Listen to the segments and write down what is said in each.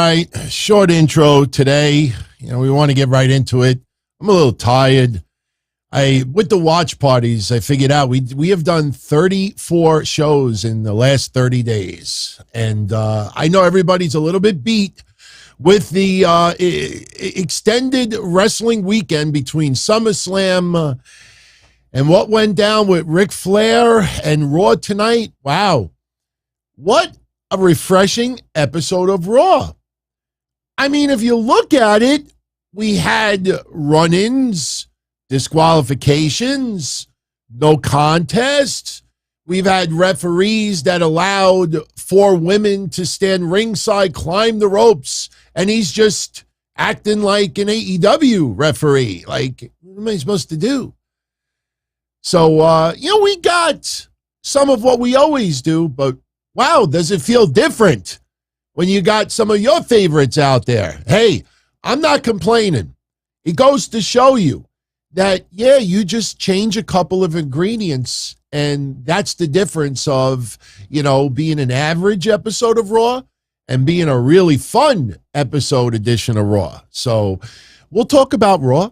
right, short intro today. We want to get right into it. I'm a little tired. With the watch parties, I figured out we have done 34 shows in the last 30 days. And I know everybody's a little bit beat with the extended wrestling weekend between SummerSlam and what went down with Ric Flair and Raw tonight. Wow. What a refreshing episode of Raw. I mean, if you look at it, we had run-ins, disqualifications, no contests. We've had referees that allowed 4 women to stand ringside, climb the ropes, and he's just acting like an AEW referee. Like, what am I supposed to do? So, we got some of what we always do, but wow, does it feel different when you got some of your favorites out there? Hey, I'm not complaining. It goes to show you that, yeah, you just change a couple of ingredients, and that's the difference of, being an average episode of Raw and being a really fun episode edition of Raw. So we'll talk about Raw.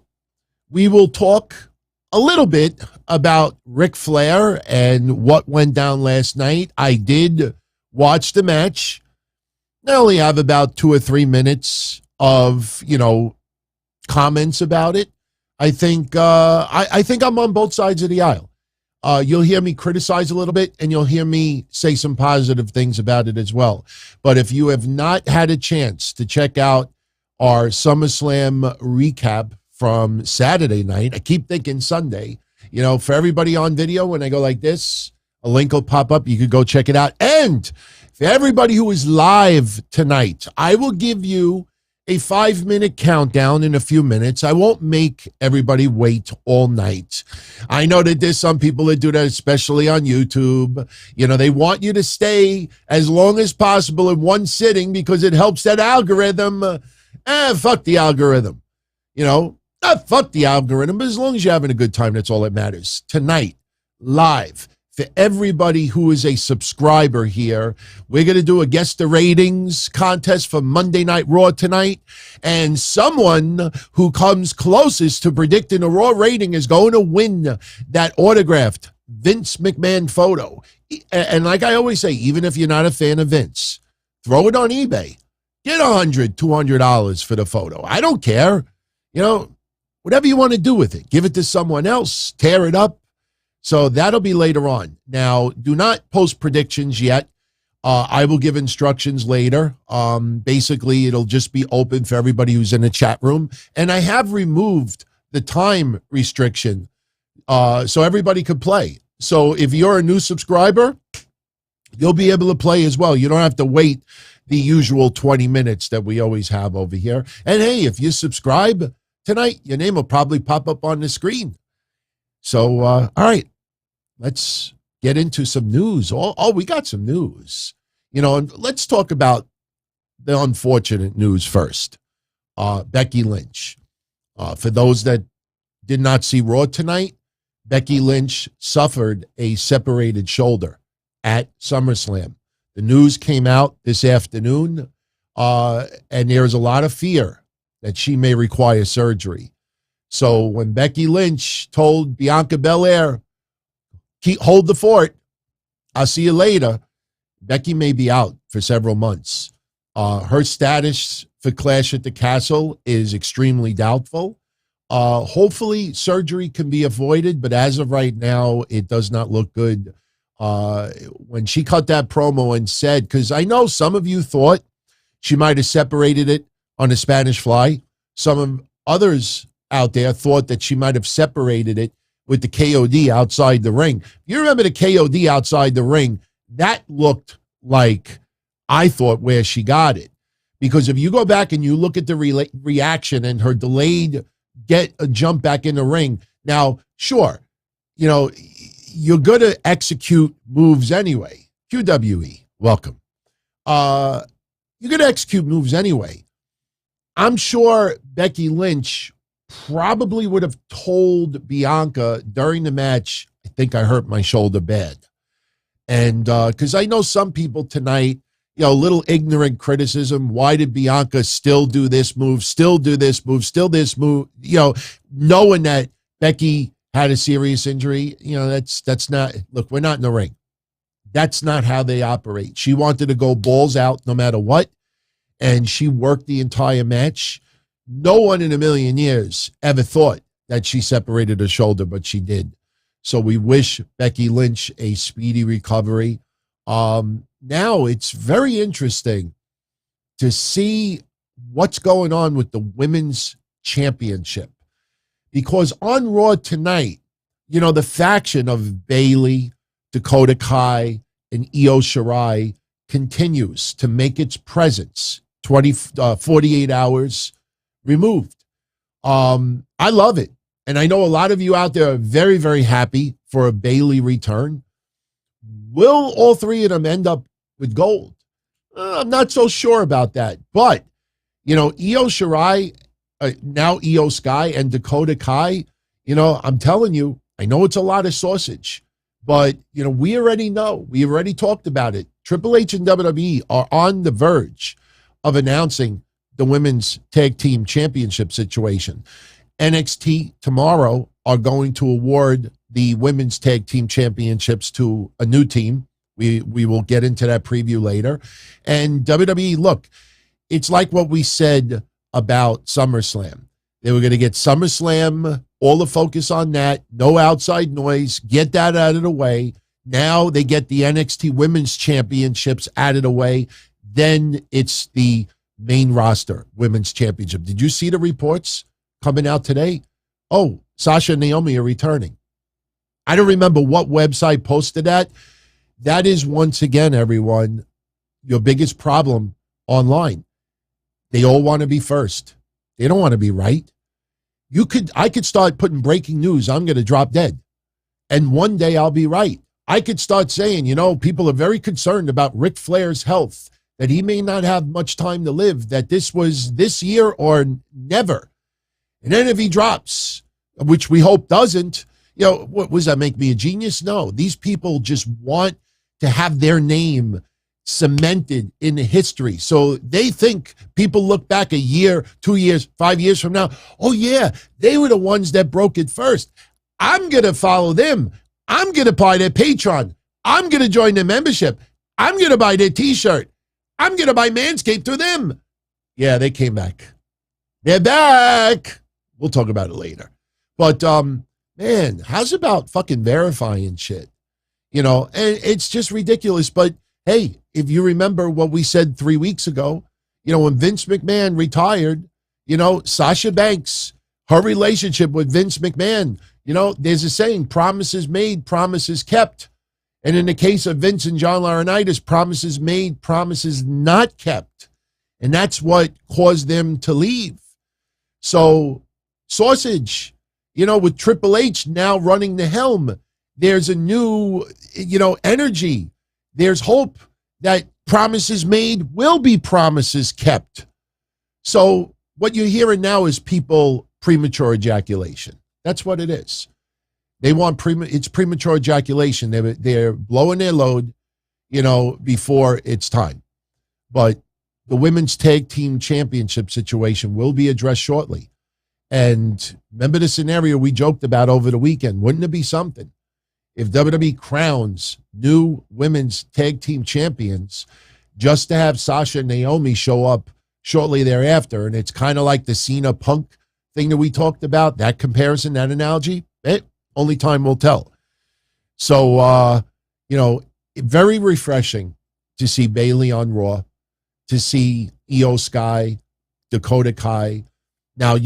We will talk a little bit about Ric Flair and what went down last night. I did watch the match. I only have about 2 or 3 minutes of, comments about it. I think I think I'm on both sides of the aisle. You'll hear me criticize a little bit, and you'll hear me say some positive things about it as well. But if you have not had a chance to check out our SummerSlam recap from Saturday night, I keep thinking Sunday, for everybody on video, when I go like this, a link will pop up. You could go check it out. And for everybody who is live tonight, I will give you a 5-minute countdown in a few minutes. I won't make everybody wait all night. I know that there's some people that do that, especially on YouTube. They want you to stay as long as possible in one sitting because it helps that algorithm. Fuck the algorithm. Fuck the algorithm. But as long as you're having a good time, that's all that matters. Tonight, live, for everybody who is a subscriber here, we're going to do a guess the ratings contest for Monday Night Raw tonight. And someone who comes closest to predicting a Raw rating is going to win that autographed Vince McMahon photo. And like I always say, even if you're not a fan of Vince, throw it on eBay. Get $100, $200 for the photo. I don't care. Whatever you want to do with it. Give it to someone else. Tear it up. So that'll be later on. Now, do not post predictions yet. I will give instructions later. Basically, it'll just be open for everybody who's in the chat room. And I have removed the time restriction so everybody could play. So if you're a new subscriber, you'll be able to play as well. You don't have to wait the usual 20 minutes that we always have over here. And hey, if you subscribe tonight, your name will probably pop up on the screen. So, all right, let's get into some news. We got some news. And let's talk about the unfortunate news first. Becky Lynch. For those that did not see Raw tonight, Becky Lynch suffered a separated shoulder at SummerSlam. The news came out this afternoon, and there's a lot of fear that she may require surgery. So when Becky Lynch told Bianca Bel Air, hold the fort, I'll see you later, Becky may be out for several months. Her status for Clash at the Castle is extremely doubtful. Hopefully surgery can be avoided, but as of right now, it does not look good. When she cut that promo and said, because I know some of you thought she might have separated it on a Spanish Fly. Some of others out there thought that she might have separated it with the KOD outside the ring. You remember the KOD outside the ring? That looked like, I thought, where she got it. Because if you go back and you look at the reaction and her delayed get a jump back in the ring. Now, sure, you're going to execute moves anyway. QWE, welcome. You're going to execute moves anyway. I'm sure Becky Lynch probably would have told Bianca during the match, I think I hurt my shoulder bad. And because I know some people tonight, little ignorant criticism. Why did Bianca still do this move, still do this move, still this move? Knowing that Becky had a serious injury, that's not, look, we're not in the ring. That's not how they operate. She wanted to go balls out no matter what, and she worked the entire match. No one in a million years ever thought that she separated her shoulder, but she did. So we wish Becky Lynch a speedy recovery. Now it's very interesting to see what's going on with the women's championship, because on Raw tonight, the faction of Bayley, Dakota Kai, and Iyo Sky continues to make its presence 48 hours removed. I love it. And I know a lot of you out there are very, very happy for a Bayley return. Will all three of them end up with gold? I'm not so sure about that. But, Iyo Sky, now Iyo Sky, and Dakota Kai, I'm telling you, I know it's a lot of sausage, but, we already know. We already talked about it. Triple H and WWE are on the verge of announcing the women's tag team championship situation. NXT tomorrow are going to award the women's tag team championships to a new team. We will get into that preview later. And WWE, look, it's like what we said about SummerSlam. They were going to get SummerSlam, all the focus on that, no outside noise, get that out of the way. Now they get the NXT Women's Championships out of the way. Then it's the main roster Women's Championship. Did you see the reports coming out today? Oh, Sasha and Naomi are returning. I don't remember what website posted that. That is, once again, everyone, your biggest problem online. They all want to be first. They don't want to be right. I could start putting breaking news. I'm going to drop dead. And one day I'll be right. I could start saying, people are very concerned about Ric Flair's health, that he may not have much time to live, that this was this year or never. And then if he drops, which we hope doesn't, what does that make me a genius? No, these people just want to have their name cemented in history. So they think people look back a year, 2 years, 5 years from now. Oh yeah, they were the ones that broke it first. I'm going to follow them. I'm going to buy their Patreon. I'm going to join their membership. I'm going to buy their t-shirt. I'm going to buy Manscaped through them. Yeah, they came back. They're back. We'll talk about it later. But, man, how's about fucking verifying shit? And it's just ridiculous. But, hey, if you remember what we said 3 weeks ago, when Vince McMahon retired, Sasha Banks, her relationship with Vince McMahon, there's a saying, promises made, promises kept. And in the case of Vince and John Laurinaitis, promises made, promises not kept. And that's what caused them to leave. So, sausage, with Triple H now running the helm, there's a new, energy. There's hope that promises made will be promises kept. So what you're hearing now is people premature ejaculation. That's what it is. They want it's premature ejaculation. They're blowing their load, before it's time. But the women's tag team championship situation will be addressed shortly. And remember the scenario we joked about over the weekend. Wouldn't it be something if WWE crowns new women's tag team champions just to have Sasha and Naomi show up shortly thereafter? And it's kind of like the Cena Punk thing that we talked about, that comparison, that analogy. Only time will tell. So, very refreshing to see Bayley on Raw, to see Iyo Sky, Dakota Kai. Now,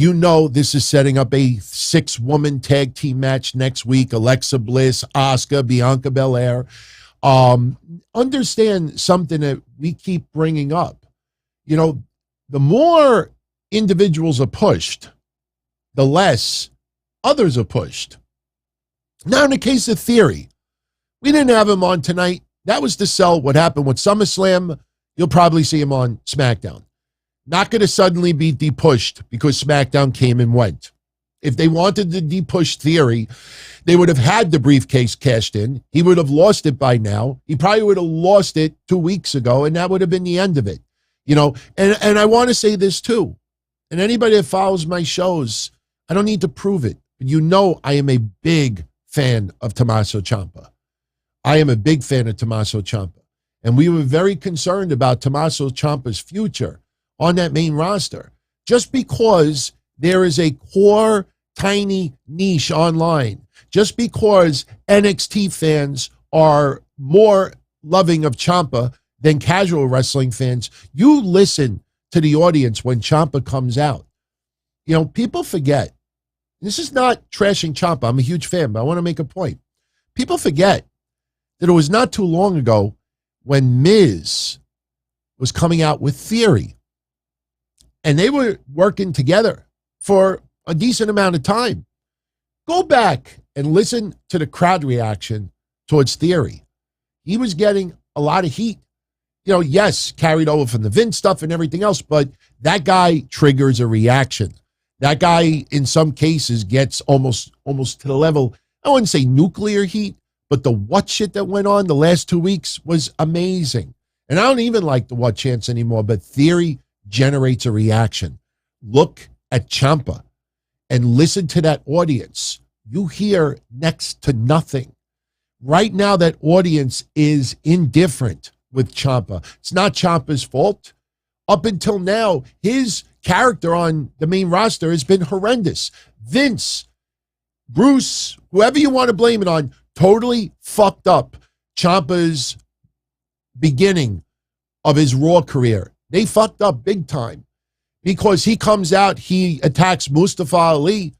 this is setting up a 6-woman tag team match next week. Alexa Bliss, Asuka, Bianca Belair. Understand something that we keep bringing up. The more individuals are pushed, the less others are pushed. Now, in the case of Theory, we didn't have him on tonight. That was to sell what happened with SummerSlam. You'll probably see him on SmackDown. Not going to suddenly be depushed because SmackDown came and went. If they wanted to depush Theory, they would have had the briefcase cashed in. He would have lost it by now. He probably would have lost it 2 weeks ago, and that would have been the end of it. You know, and I want to say this too. And anybody that follows my shows, I don't need to prove it. But you know I am a big fan of Tommaso Ciampa. I am a big fan of Tommaso Ciampa. And we were very concerned about Tommaso Ciampa's future on that main roster. Just because there is a core, tiny niche online, just because NXT fans are more loving of Ciampa than casual wrestling fans, you listen to the audience when Ciampa comes out. You know, people forget. This is not trashing Ciampa. I'm a huge fan, but I want to make a point. People forget that it was not too long ago when Miz was coming out with Theory. And they were working together for a decent amount of time. Go back and listen to the crowd reaction towards Theory. He was getting a lot of heat. You know, yes, carried over from the Vince stuff and everything else, but that guy triggers a reaction. That guy, in some cases, gets almost to the level, I wouldn't say nuclear heat, but the what shit that went on the last 2 weeks was amazing. And I don't even like the what chants anymore, but Theory generates a reaction. Look at Ciampa and listen to that audience. You hear next to nothing. Right now, that audience is indifferent with Ciampa. It's not Ciampa's fault. Up until now, his character on the main roster has been horrendous. Vince, Bruce, whoever you want to blame it on, totally fucked up Ciampa's beginning of his Raw career. They fucked up big time because he comes out, he attacks Mustafa Ali.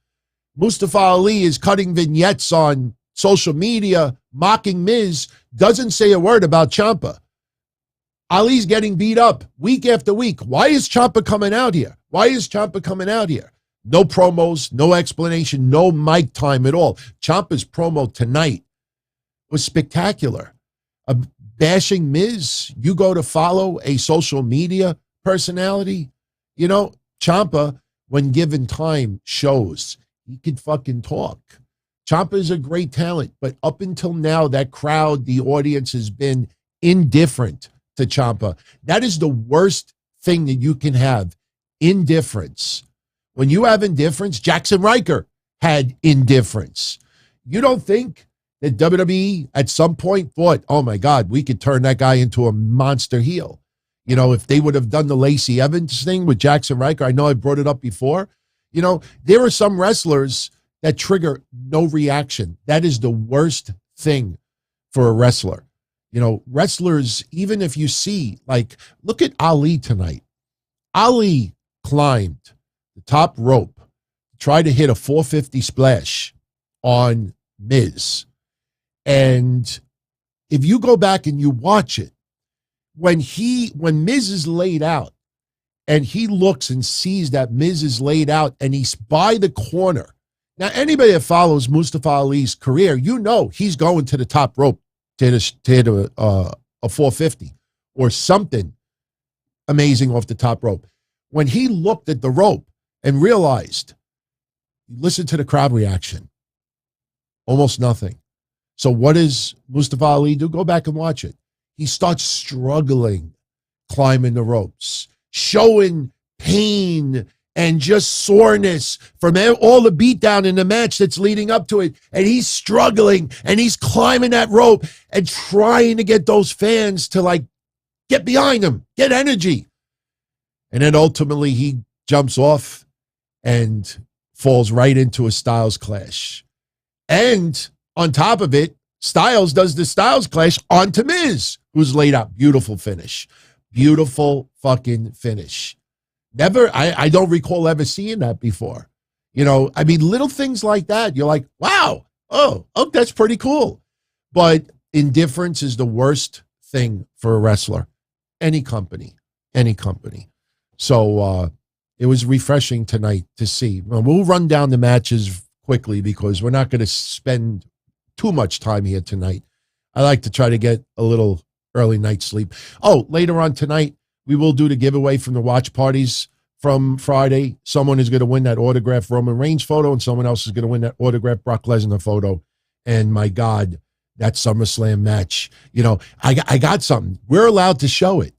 Mustafa Ali is cutting vignettes on social media, mocking Miz, doesn't say a word about Ciampa. Ali's getting beat up week after week. Why is Ciampa coming out here? Why is Ciampa coming out here? No promos, no explanation, no mic time at all. Ciampa's promo tonight was spectacular. Bashing Miz, you go to follow a social media personality. You know, Ciampa, when given time, shows he can fucking talk. Ciampa is a great talent, but up until now, that crowd, the audience has been indifferent to Ciampa. That is the worst thing that you can have, indifference. When you have indifference, Jackson Riker had indifference. You don't think that WWE at some point thought, oh my God, we could turn that guy into a monster heel? You know, if they would have done the Lacey Evans thing with Jackson Riker, I know I brought it up before. You know, there are some wrestlers that trigger no reaction. That is the worst thing for a wrestler. You know, wrestlers, even if you see, like, look at Ali tonight. Ali climbed the top rope, tried to hit a 450 splash on Miz. And if you go back and you watch it, when Miz is laid out and he looks and sees that Miz is laid out and he's by the corner. Now, anybody that follows Mustafa Ali's career, you know he's going to the top rope to hit a 450 or something amazing off the top rope. When he looked at the rope and realized, listen to the crowd reaction, almost nothing. So what does Mustafa Ali do? Go back and watch it. He starts struggling, climbing the ropes, showing pain and just soreness from all the beatdown in the match that's leading up to it. And he's struggling and he's climbing that rope and trying to get those fans to, like, get behind him, get energy. And then ultimately he jumps off and falls right into a Styles clash. And on top of it, Styles does the Styles clash onto Miz, who's laid out. Beautiful finish. Beautiful fucking finish. Never, I don't recall ever seeing that before. You know, I mean, little things like that. You're like, wow, oh, that's pretty cool. But indifference is the worst thing for a wrestler. Any company. So it was refreshing tonight to see. We'll run down the matches quickly because we're not going to spend too much time here tonight. I like to try to get a little early night sleep. Oh, later on tonight, we will do the giveaway from the watch parties from Friday. Someone is going to win that autographed Roman Reigns photo, and someone else is going to win that autographed Brock Lesnar photo. And my God, that SummerSlam match. You know, I got something. We're allowed to show it.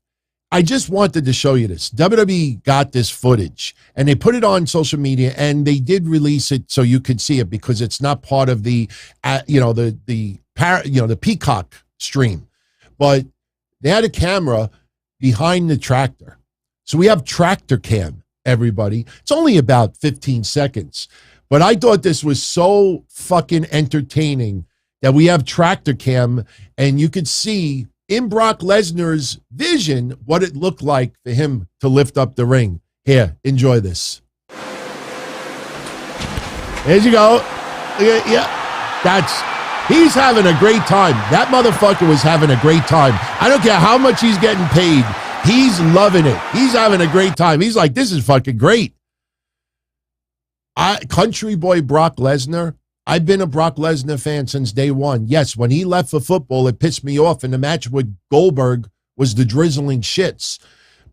I just wanted to show you this. WWE got this footage, and they put it on social media, and they did release it so you could see it because it's not part of the, the Peacock stream. But they had a camera behind the tractor. So we have tractor cam, everybody. It's only about 15 seconds. But I thought this was so fucking entertaining that we have tractor cam, and you could see in Brock Lesnar's vision what it looked like for him to lift up the ring. Here, enjoy this. There you go. Yeah, he's having a great time. That motherfucker was having a great time. I don't care how much he's getting paid. He's loving it. He's having a great time. He's like, this is fucking great. Country boy Brock Lesnar, I've been a Brock Lesnar fan since day one. Yes, when he left for football, it pissed me off, and the match with Goldberg was the drizzling shits.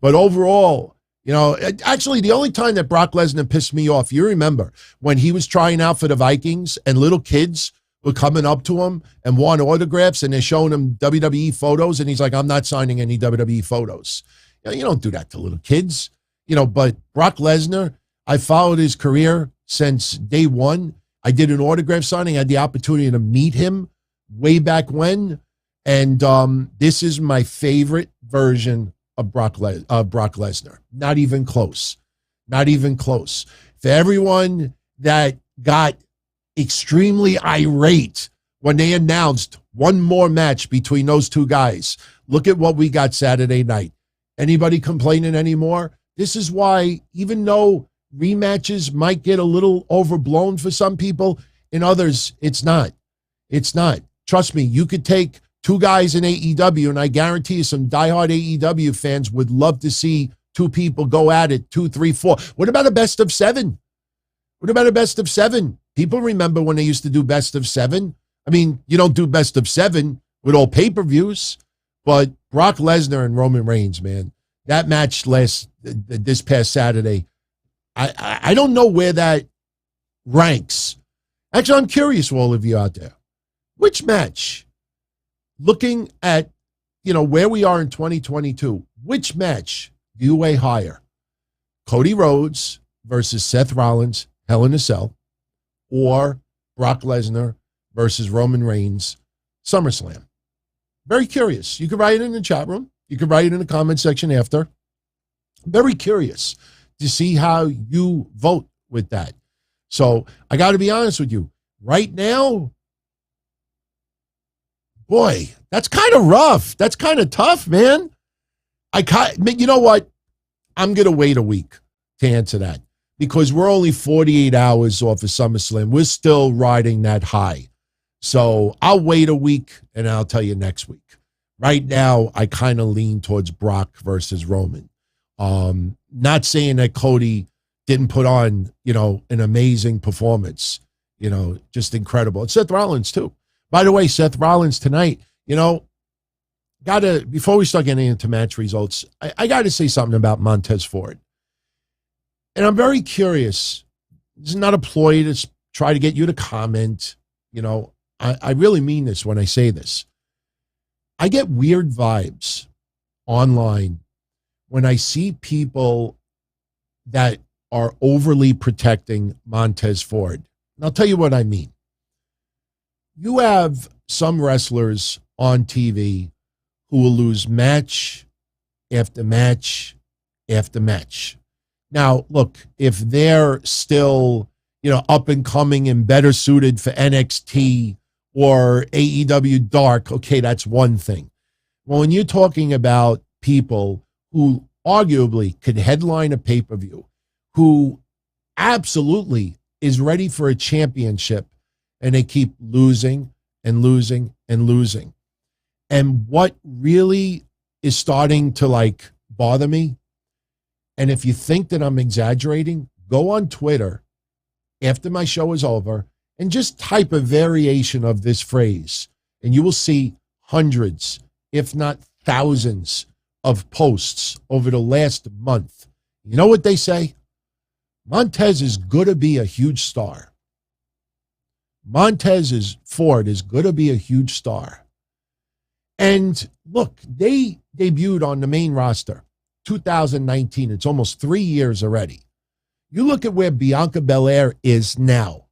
But overall, you know, actually the only time that Brock Lesnar pissed me off, you remember, when he was trying out for the Vikings and little kids were coming up to him and wanting autographs, and they're showing him WWE photos, and he's like, I'm not signing any WWE photos. You know, you don't do that to little kids. You know, but Brock Lesnar, I followed his career since day one. I did an autograph signing. I had the opportunity to meet him way back when. And this is my favorite version of Brock Lesnar. Not even close. Not even close. For everyone that got extremely irate when they announced one more match between those two guys, look at what we got Saturday night. Anybody complaining anymore? This is why, even though rematches might get a little overblown for some people, in others, it's not. It's not. Trust me, you could take two guys in AEW, and I guarantee you some diehard AEW fans would love to see two people go at it, 2, 3, 4. What about a best of 7? What about a best of 7? People remember when they used to do best of 7. I mean, you don't do best of 7 with all pay-per-views, but Brock Lesnar and Roman Reigns, man, that match this past Saturday, I don't know where that ranks. Actually, I'm curious, all of you out there. Which match, looking at, you know, where we are in 2022, which match do you weigh higher? Cody Rhodes versus Seth Rollins, Hell in a Cell, or Brock Lesnar versus Roman Reigns, SummerSlam? Very curious. You can write it in the chat room. You can write it in the comment section after. Very curious to see how you vote with that. So I got to be honest with you. Right now, boy, that's kind of rough. That's kind of tough, man. You know what? I'm going to wait a week to answer that because we're only 48 hours off of SummerSlam. We're still riding that high. So I'll wait a week and I'll tell you next week. Right now, I kind of lean towards Brock versus Roman. Not saying that Cody didn't put on, you know, an amazing performance, you know, just incredible. And Seth Rollins too. By the way, Seth Rollins tonight, you know, before we start getting into match results, I got to say something about Montez Ford. And I'm very curious. This is not a ploy to try to get you to comment. You know, I really mean this when I say this. I get weird vibes online when I see people that are overly protecting Montez Ford. And I'll tell you what I mean. You have some wrestlers on TV who will lose match after match after match. Now, look, if they're still, you know, up and coming and better suited for NXT or AEW Dark, okay, that's one thing. Well, when you're talking about people who arguably could headline a pay-per-view, who absolutely is ready for a championship, and they keep losing and losing and losing. And what really is starting to like bother me, and if you think that I'm exaggerating, go on Twitter after my show is over and just type a variation of this phrase, and you will see hundreds, if not thousands, of posts over the last month. You know what they say? Montez is going to be a huge star. Ford is going to be a huge star. And look, they debuted on the main roster 2019. It's almost 3 years already. You look at where Bianca Belair is now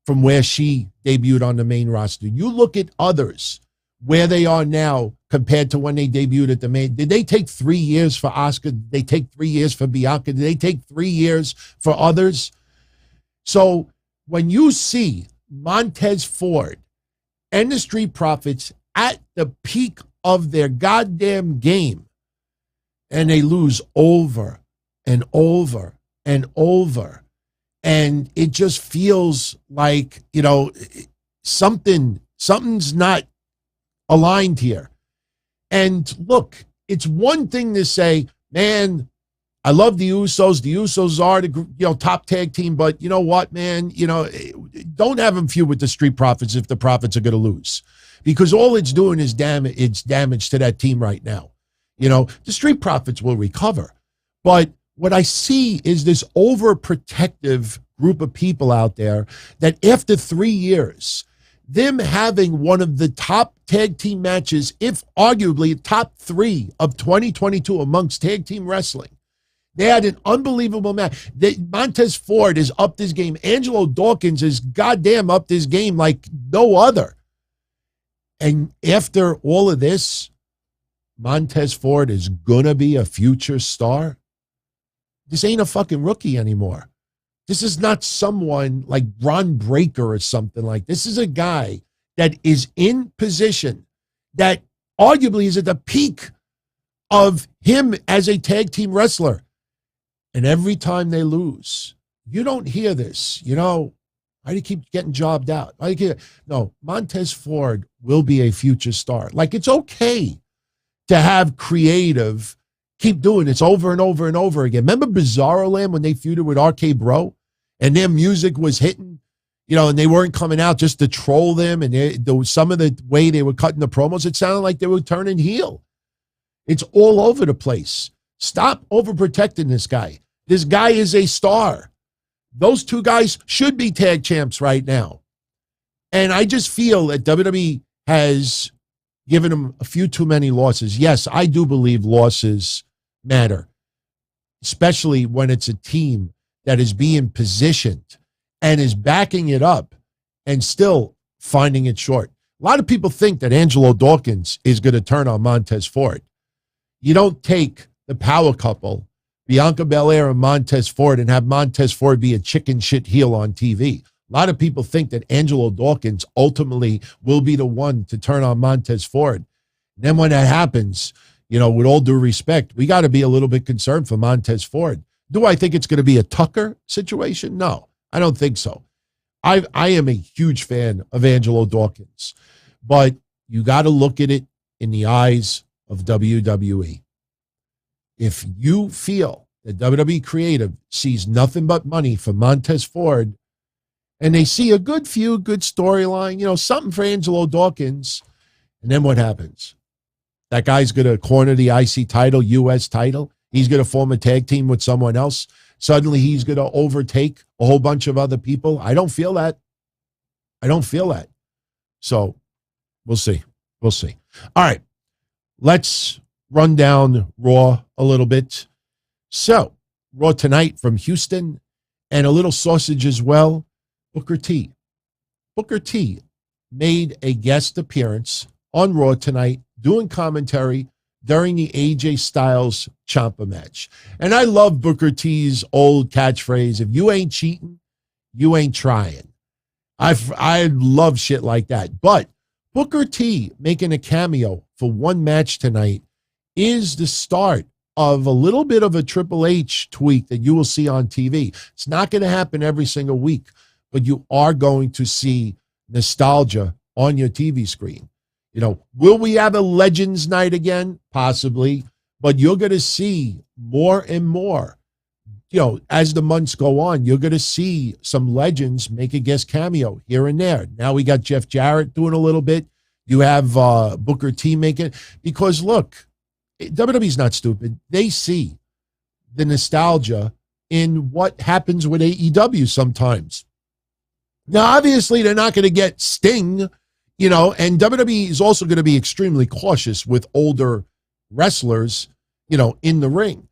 from where she debuted on the main roster. You look at others, where they are now compared to when they debuted at the main. Did they take 3 years for Asuka? Did they take 3 years for Bianca? Did they take 3 years for others? So when you see Montez Ford and the Street Profits at the peak of their goddamn game, and they lose over and over and over, and it just feels like, something's not aligned here. And look, it's one thing to say, man, I love the Usos. The Usos are the top tag team, but you know what, man? Don't have them feud with the Street Profits if the Profits are going to lose, because all it's doing is damage to that team right now. The Street Profits will recover, but what I see is this overprotective group of people out there that after 3 years, them having one of the top tag team matches, if arguably top 3 of 2022 amongst tag team wrestling. They had an unbelievable match. Montez Ford has upped his game. Angelo Dawkins has goddamn upped his game like no other. And after all of this, Montez Ford is going to be a future star. This ain't a fucking rookie anymore. This is not someone like Ron Breaker or something like this. Is a guy that is in position that arguably is at the peak of him as a tag team wrestler. And every time they lose, you don't hear this. Why do you keep getting jobbed out? No, Montez Ford will be a future star. Like, it's okay to have creative keep doing this over and over and over again. Remember Bizarro Land when they feuded with RK Bro and their music was hitting, and they weren't coming out just to troll them, and some of the way they were cutting the promos, it sounded like they were turning heel. It's all over the place. Stop overprotecting this guy. This guy is a star. Those two guys should be tag champs right now. And I just feel that WWE has given them a few too many losses. Yes, I do believe losses matter, especially when it's a team that is being positioned and is backing it up and still finding it short. A lot of people think that Angelo Dawkins is going to turn on Montez Ford. You don't take the power couple, Bianca Belair and Montez Ford, and have Montez Ford be a chicken shit heel on TV. A lot of people think that Angelo Dawkins ultimately will be the one to turn on Montez Ford. And then when that happens, with all due respect, we got to be a little bit concerned for Montez Ford. Do I think it's going to be a Tucker situation? No, I don't think so. I am a huge fan of Angelo Dawkins, but you got to look at it in the eyes of WWE. If you feel that WWE Creative sees nothing but money for Montez Ford, and they see a good feud, good storyline, something for Angelo Dawkins, and then what happens? That guy's going to corner the IC title, U.S. title. He's going to form a tag team with someone else. Suddenly he's going to overtake a whole bunch of other people. I don't feel that. So we'll see. All right, let's run down Raw a little bit. So Raw tonight from Houston, and a little sausage as well. Booker T made a guest appearance on Raw tonight, doing commentary during the AJ Styles Ciampa match. And I love Booker T's old catchphrase, if you ain't cheating, you ain't trying. I love shit like that. But Booker T making a cameo for one match tonight is the start of a little bit of a Triple H tweak that you will see on TV. It's not going to happen every single week, but you are going to see nostalgia on your TV screen. Will we have a Legends night again? Possibly, but you're going to see more and more. As the months go on, you're going to see some legends make a guest cameo here and there. Now we got Jeff Jarrett doing a little bit. You have Booker T making, because look, WWE's not stupid. They see the nostalgia in what happens with AEW sometimes. Now, obviously, they're not going to get Sting, and WWE is also going to be extremely cautious with older wrestlers, in the ring.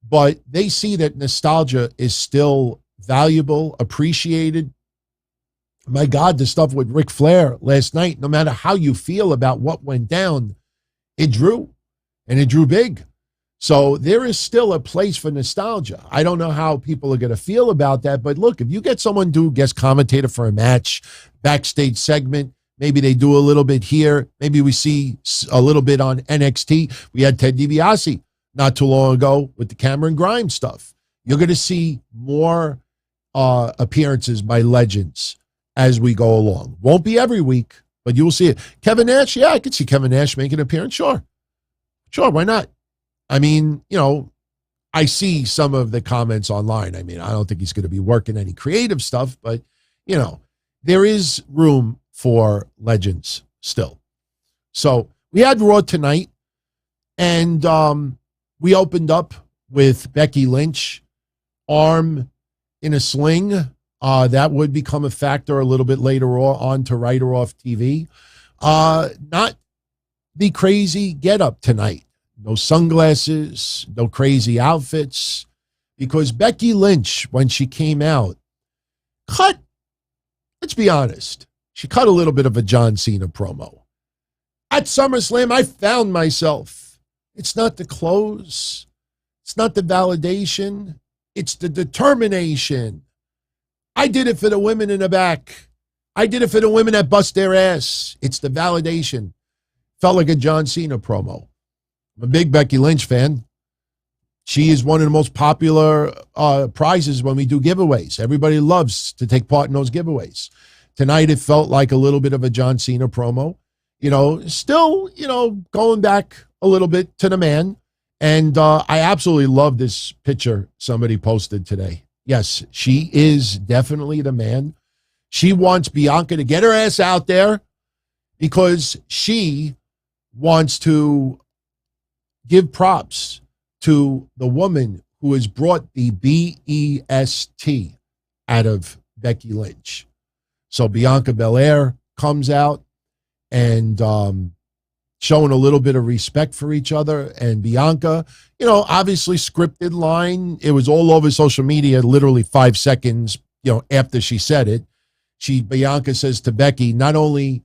But they see that nostalgia is still valuable, appreciated. My God, the stuff with Ric Flair last night, no matter how you feel about what went down, it drew, and it drew big. So there is still a place for nostalgia. I don't know how people are going to feel about that, but look, if you get someone to guest commentator for a match, backstage segment, maybe they do a little bit here, maybe we see a little bit on NXT. We had Ted DiBiase not too long ago with the Cameron Grimes stuff. You're going to see more appearances by legends as we go along. Won't be every week, but you will see it. Kevin Nash, yeah, I could see Kevin Nash make an appearance. Sure, why not? I mean, I see some of the comments online. I mean, I don't think he's going to be working any creative stuff, but, there is room for legends still. So we had Raw tonight, and we opened up with Becky Lynch, arm in a sling. That would become a factor a little bit later on to write her off TV. Not the crazy get-up tonight. No sunglasses, no crazy outfits, because Becky Lynch, when she came out, let's be honest, she cut a little bit of a John Cena promo. At SummerSlam, I found myself. It's not the clothes. It's not the validation. It's the determination. I did it for the women in the back. I did it for the women that bust their ass. It's the validation. Felt like a John Cena promo. I'm a big Becky Lynch fan. She is one of the most popular prizes when we do giveaways. Everybody loves to take part in those giveaways. Tonight, it felt like a little bit of a John Cena promo. Still, going back a little bit to the man. And I absolutely love this picture somebody posted today. Yes, she is definitely the man. She wants Bianca to get her ass out there because she wants to give props to the woman who has brought the BEST out of Becky Lynch. So Bianca Bel Air comes out and showing a little bit of respect for each other. And Bianca, obviously scripted line. It was all over social media, literally 5 seconds, after she said it. Bianca says to Becky, not only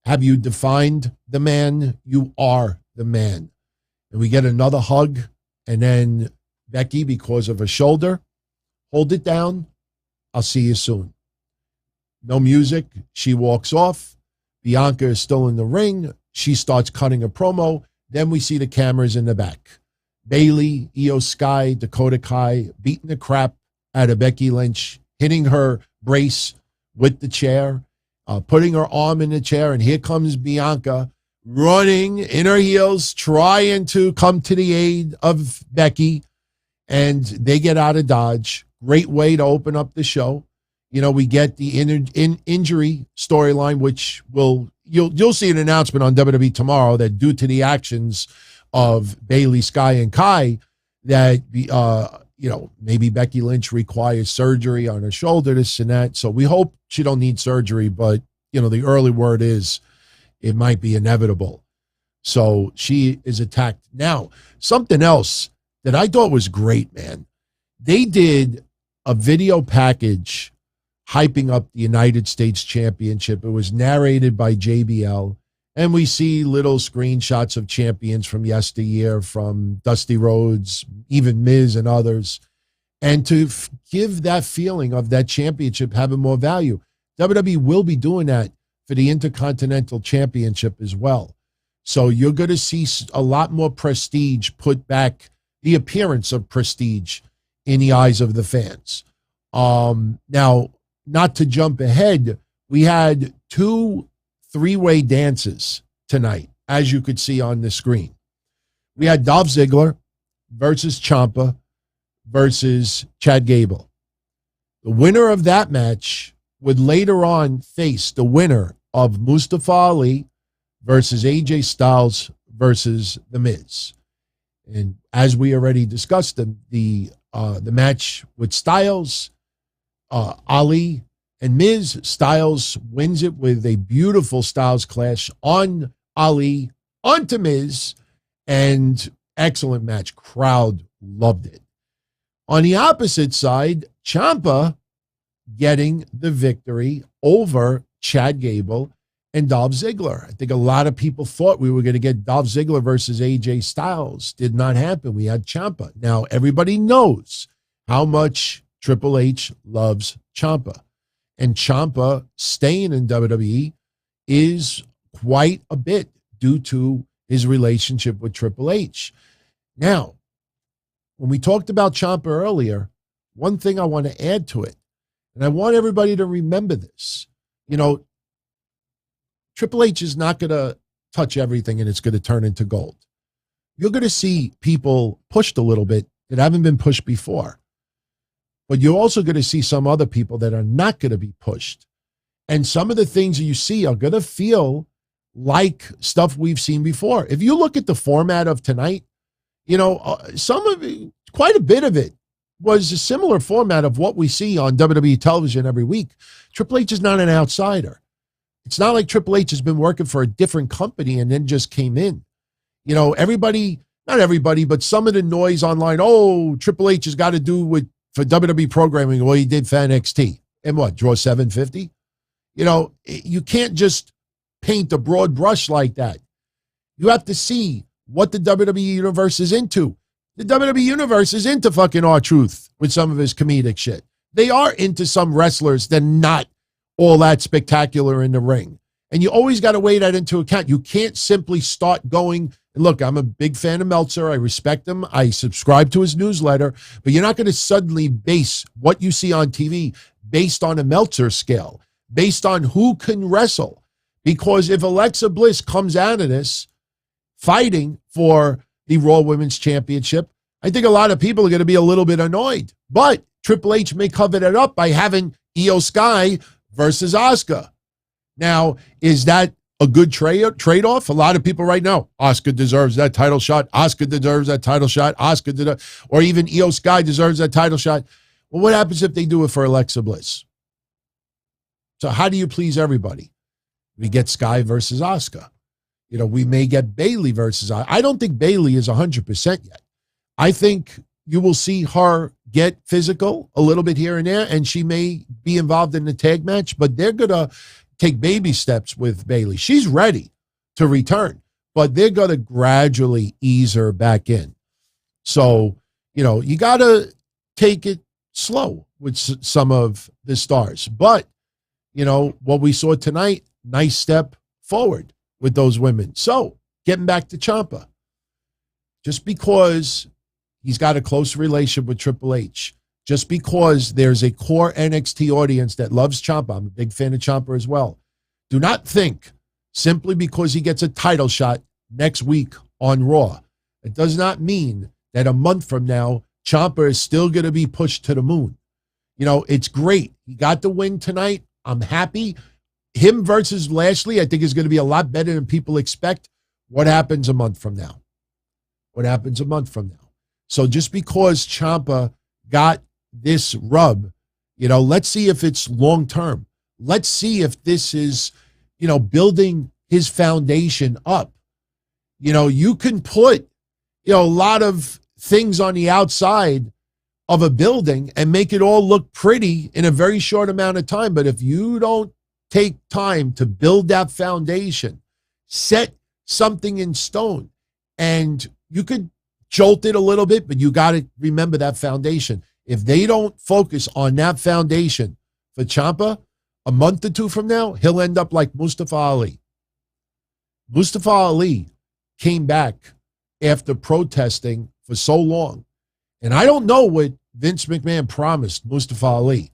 have you defined the man, you are the man. And we get another hug. And then Becky, because of her shoulder, hold it down. I'll see you soon. No music. She walks off. Bianca is still in the ring. She starts cutting a promo. Then we see the cameras in the back. Bayley, Iyo Sky, Dakota Kai beating the crap out of Becky Lynch, hitting her brace with the chair, putting her arm in the chair. And here comes Bianca running in her heels, trying to come to the aid of Becky. And they get out of Dodge. Great way to open up the show. We get the injury storyline, which you'll see an announcement on WWE tomorrow that due to the actions of Bayley, Sky, and Kai, that maybe Becky Lynch requires surgery on her shoulder, this and that. So we hope she don't need surgery, but the early word is it might be inevitable. So she is attacked. Now, something else that I thought was great, man. They did a video package hyping up the United States Championship. It was narrated by JBL, and we see little screenshots of champions from yesteryear, from Dusty Rhodes, even Miz and others, and to give that feeling of that championship having more value. WWE will be doing that for the Intercontinental Championship as well. So you're going to see a lot more prestige put back, the appearance of prestige in the eyes of the fans. Now, not to jump ahead, we had 2 three-way dances tonight, as you could see on the screen. We had Dolph Ziggler versus Ciampa versus Chad Gable. The winner of that match would later on face the winner of Mustafa Ali versus AJ Styles versus The Miz. And as we already discussed, the match with Styles, Ali and Miz, Styles wins it with a beautiful Styles clash on Ali, onto Miz, and excellent match. Crowd loved it. On the opposite side, Ciampa getting the victory over Chad Gable and Dolph Ziggler. I think a lot of people thought we were going to get Dolph Ziggler versus AJ Styles. Did not happen. We had Ciampa. Now, everybody knows how much Triple H loves Ciampa. And Ciampa staying in WWE is quite a bit due to his relationship with Triple H. Now, when we talked about Ciampa earlier, one thing I want to add to it, and I want everybody to remember this, Triple H is not going to touch everything and it's going to turn into gold. You're going to see people pushed a little bit that haven't been pushed before. But you're also going to see some other people that are not going to be pushed. And some of the things that you see are going to feel like stuff we've seen before. If you look at the format of tonight, some of it, quite a bit of it was a similar format of what we see on WWE television every week. Triple H is not an outsider. It's not like Triple H has been working for a different company and then just came in. Everybody, not everybody, but some of the noise online, Triple H has got to do for WWE programming what he did for NXT. And what, draw 750? You can't just paint a broad brush like that. You have to see what the WWE universe is into. The WWE universe is into fucking R-Truth with some of his comedic shit. They are into some wrestlers that are not all that spectacular in the ring. And you always got to weigh that into account. You can't simply start going, and look, I'm a big fan of Meltzer. I respect him. I subscribe to his newsletter, but you're not going to suddenly base what you see on TV based on a Meltzer scale, based on who can wrestle. Because if Alexa Bliss comes out of this fighting for the Raw Women's Championship, I think a lot of people are going to be a little bit annoyed. But Triple H may cover that up by having Iyo Sky versus Asuka. Now, is that a good trade-off? A lot of people right now, Asuka deserves that title shot. Asuka deserves that title shot. Or even Iyo Sky deserves that title shot. Well, what happens if they do it for Alexa Bliss? So how do you please everybody? We get Sky versus Asuka. We may get Bayley versus Asuka. I don't think Bayley is 100% yet. I think you will see her get physical a little bit here and there, and she may be involved in the tag match, but they're going to take baby steps with Bayley. She's ready to return, but they're going to gradually ease her back in. So, you got to take it slow with some of the stars. But, what we saw tonight, nice step forward with those women. So, getting back to Ciampa, just because he's got a close relationship with Triple H, just because there's a core NXT audience that loves Ciampa, I'm a big fan of Ciampa as well. Do not think simply because he gets a title shot next week on Raw, it does not mean that a month from now, Ciampa is still going to be pushed to the moon. It's great. He got the win tonight. I'm happy. Him versus Lashley, I think is going to be a lot better than people expect. What happens a month from now? So just because Ciampa got this rub, let's see if it's long-term. Let's see if this is, building his foundation up. You can put, a lot of things on the outside of a building and make it all look pretty in a very short amount of time. But if you don't take time to build that foundation, set something in stone, and you could jolt it a little bit, but you got to remember that foundation. If they don't focus on that foundation for Ciampa, a month or two from now, he'll end up like Mustafa Ali. Mustafa Ali came back after protesting for so long. And I don't know what Vince McMahon promised Mustafa Ali.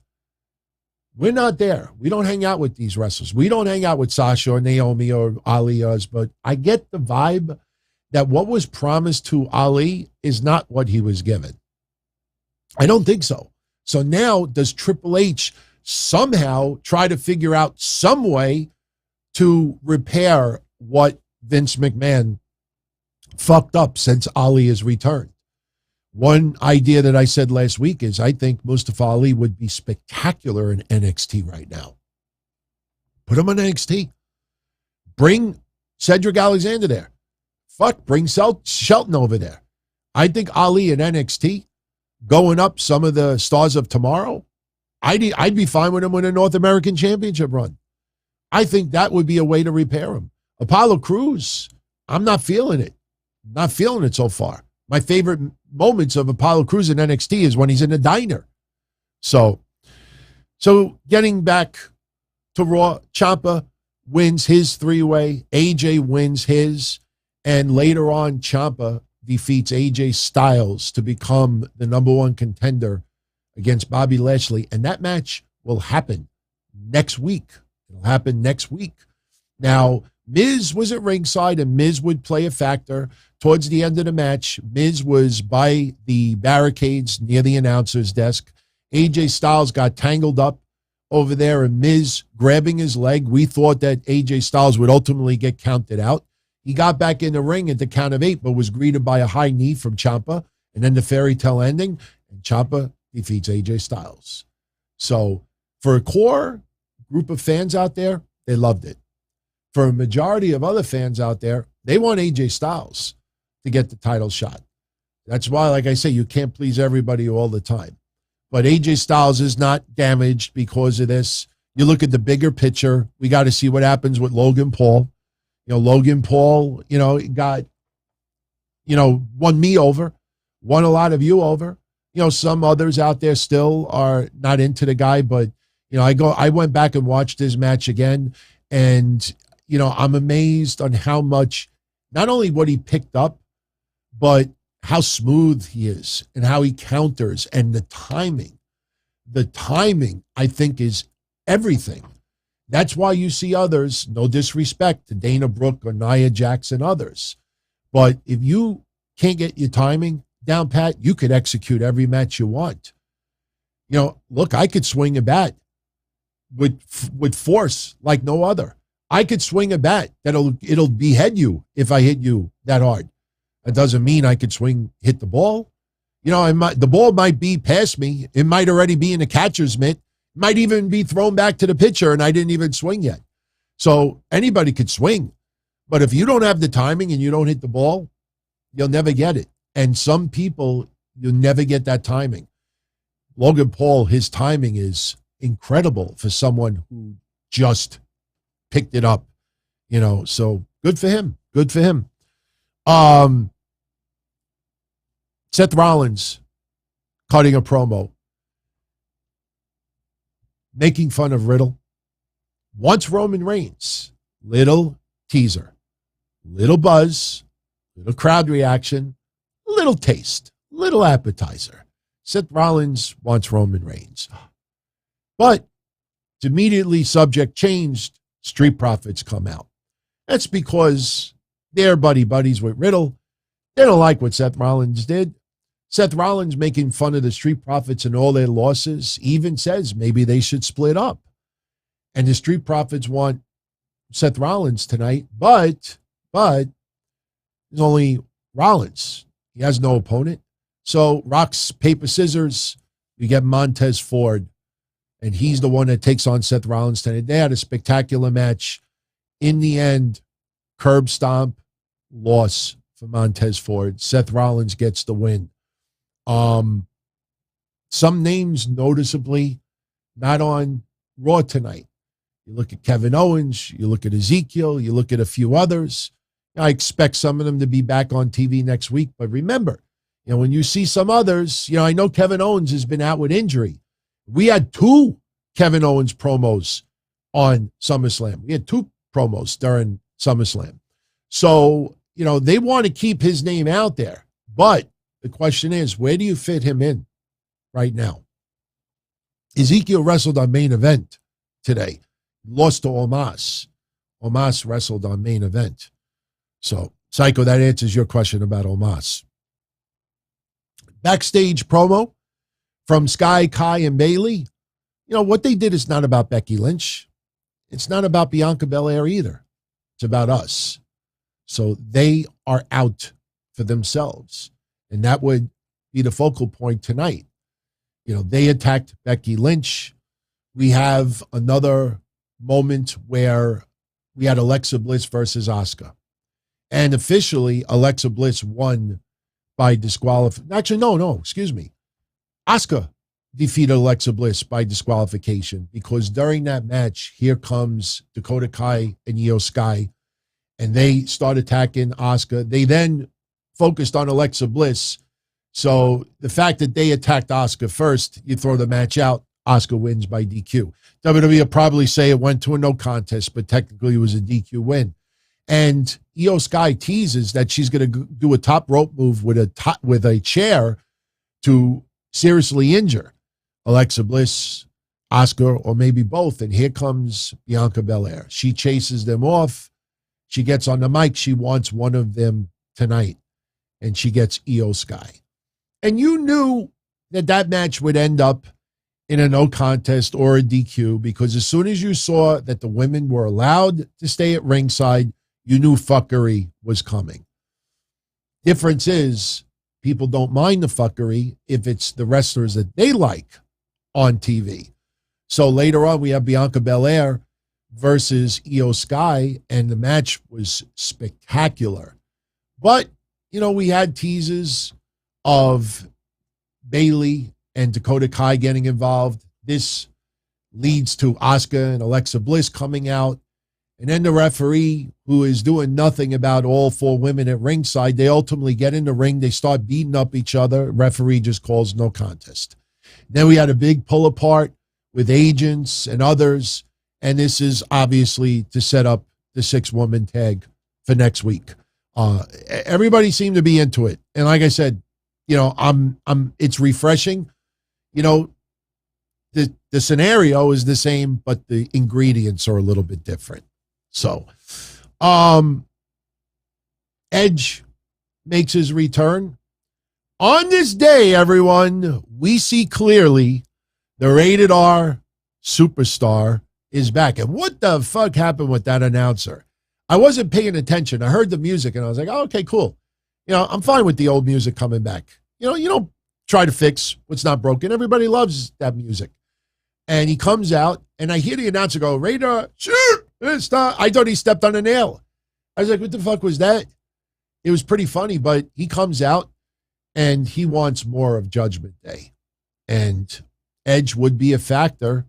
We're not there. We don't hang out with these wrestlers. We don't hang out with Sasha or Naomi or Ali, but I get the vibe that what was promised to Ali is not what he was given. I don't think so. So now does Triple H somehow try to figure out some way to repair what Vince McMahon fucked up since Ali has returned. One idea that I said last week is I think Mustafa Ali would be spectacular in NXT right now. Put him on NXT. Bring Cedric Alexander there. Bring Shelton over there. I think Ali in NXT, going up some of the stars of tomorrow, I'd be fine with him with a North American Championship run. I think that would be a way to repair him. Apollo Crews, I'm not feeling it. Not feeling it so far. My favorite moments of Apollo Crews in NXT is when he's in a diner. So getting back to Raw, Ciampa wins his three-way. AJ wins his. And later on, Ciampa defeats AJ Styles to become the number one contender against Bobby Lashley. And that match will happen next week. It'll happen next week. Now, Miz was at ringside, and Miz would play a factor. Towards the end of the match, Miz was by the barricades near the announcer's desk. AJ Styles got tangled up over there, and Miz grabbing his leg. We thought that AJ Styles would ultimately get counted out. He got back in the ring at the count of 8, but was greeted by a high knee from Ciampa, and then the fairy tale ending, and Ciampa defeats AJ Styles. So for a core group of fans out there, they loved it. For a majority of other fans out there, they want AJ Styles to get the title shot. That's why, like I say, you can't please everybody all the time. But AJ Styles is not damaged because of this. You look at the bigger picture. We got to see what happens with Logan Paul. Logan Paul, got, won me over, won a lot of you over. Some others out there still are not into the guy, but, I went back and watched his match again, and, I'm amazed on how much, not only what he picked up, but how smooth he is and how he counters, and the timing. The timing, I think, is everything. That's why you see others, no disrespect to Dana Brooke or Nia Jax and others. But if you can't get your timing down pat, you could execute every match you want. Look, I could swing a bat with force like no other. I could swing a bat it'll behead you if I hit you that hard. That doesn't mean I could hit the ball. The ball might be past me. It might already be in the catcher's mitt. Might even be thrown back to the pitcher, and I didn't even swing yet. So anybody could swing. But if you don't have the timing and you don't hit the ball, you'll never get it. And some people, you'll never get that timing. Logan Paul, his timing is incredible for someone who just picked it up. So good for him. Good for him. Seth Rollins cutting a promo, making fun of Riddle. Wants Roman Reigns. Little teaser. Little buzz. Little crowd reaction. Little taste. Little appetizer. Seth Rollins wants Roman Reigns. But it's immediately subject changed. Street Profits come out. That's because they're buddies with Riddle. They don't like what Seth Rollins did. Seth Rollins making fun of the Street Profits and all their losses, even says maybe they should split up. And the Street Profits want Seth Rollins tonight, but there's only Rollins. He has no opponent. So rocks, paper, scissors, you get Montez Ford, and he's the one that takes on Seth Rollins tonight. They had a spectacular match. In the end, curb stomp, loss for Montez Ford. Seth Rollins gets the win. Some names noticeably not on Raw tonight. You look at Kevin Owens, you look at Ezekiel, you look at a few others. I expect some of them to be back on TV next week. But remember, when you see some others, I know Kevin Owens has been out with injury. We had 2 Kevin Owens promos on SummerSlam. We had 2 promos during SummerSlam. So, they want to keep his name out there. But the question is, where do you fit him in right now? Ezekiel wrestled on Main Event today. Lost to Omos. Omos wrestled on Main Event. So, Psycho, that answers your question about Omos. Backstage promo from Sky, Kai, and Bailey. What they did is not about Becky Lynch. It's not about Bianca Belair either. It's about us. So they are out for themselves. And that would be the focal point tonight. You know, they attacked Becky Lynch. We have another moment where we had Alexa Bliss versus Asuka. And officially, Alexa Bliss won by disqualification. Actually, no, excuse me. Asuka defeated Alexa Bliss by disqualification because during that match, here comes Dakota Kai and Iyo Sky, and they start attacking Asuka. They then focused on Alexa Bliss. So the fact that they attacked Asuka first, you throw the match out, Asuka wins by DQ. WWE will probably say it went to a no contest, but technically it was a DQ win. And Iyo Sky teases that she's going to do a top rope move with a chair to seriously injure Alexa Bliss, Asuka, or maybe both. And here comes Bianca Bel Air. She chases them off. She gets on the mic. She wants one of them tonight. And she gets Iyo Sky. And you knew that match would end up in a no contest or a DQ because as soon as you saw that the women were allowed to stay at ringside, you knew fuckery was coming. Difference is people don't mind the fuckery if it's the wrestlers that they like on TV. So later on, we have Bianca Belair versus Iyo Sky, and the match was spectacular. But, you know, we had teases of Bayley and Dakota Kai getting involved. This leads to Asuka and Alexa Bliss coming out. And then the referee, who is doing nothing about all four women at ringside, they ultimately get in the ring. They start beating up each other. Referee just calls no contest. Then we had a big pull apart with agents and others. And this is obviously to set up the 6-woman tag for next week. Everybody seemed to be into it. And like I said, you know, it's refreshing. You know, the scenario is the same, but the ingredients are a little bit different. So, Edge makes his return. On this day, everyone, we see clearly the rated R superstar is back. And what the fuck happened with that announcer? I wasn't paying attention. I heard the music and I was like, oh, okay, cool. You know, I'm fine with the old music coming back. You know, you don't try to fix what's not broken. Everybody loves that music. And he comes out and I hear the announcer go, Radar, shoot. I thought he stepped on a nail. I was like, what the fuck was that? It was pretty funny, but he comes out and he wants more of Judgment Day. And Edge would be a factor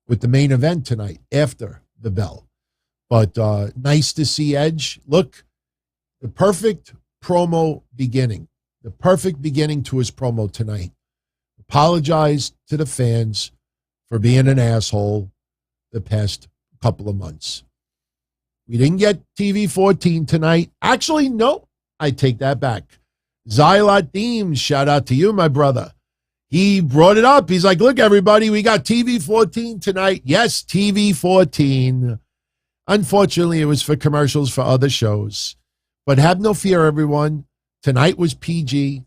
with the main event tonight after the bell. But nice to see Edge. Look, the perfect promo beginning. The perfect beginning to his promo tonight. Apologized to the fans for being an asshole the past couple of months. We didn't get TV 14 tonight. Actually, no, I take that back. Xylot Deems, shout out to you, my brother. He brought it up. He's like, look, everybody, we got TV 14 tonight. Yes, TV 14. Unfortunately, it was for commercials for other shows. But have no fear, everyone. Tonight was PG,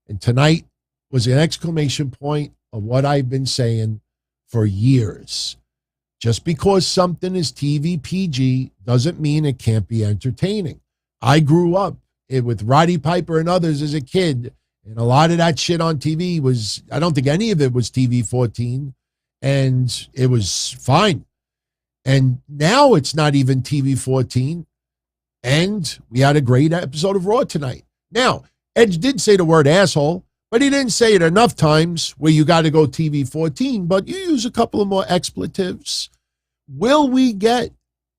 and tonight was an exclamation point of what I've been saying for years. Just because something is TV PG doesn't mean it can't be entertaining. I grew up with Roddy Piper and others as a kid, and a lot of that shit on TV was, I don't think any of it was TV 14, and it was fine. And now it's not even TV 14, and we had a great episode of Raw tonight. Now, Edge did say the word asshole, but he didn't say it enough times where you got to go TV 14, but you use a couple of more expletives. Will we get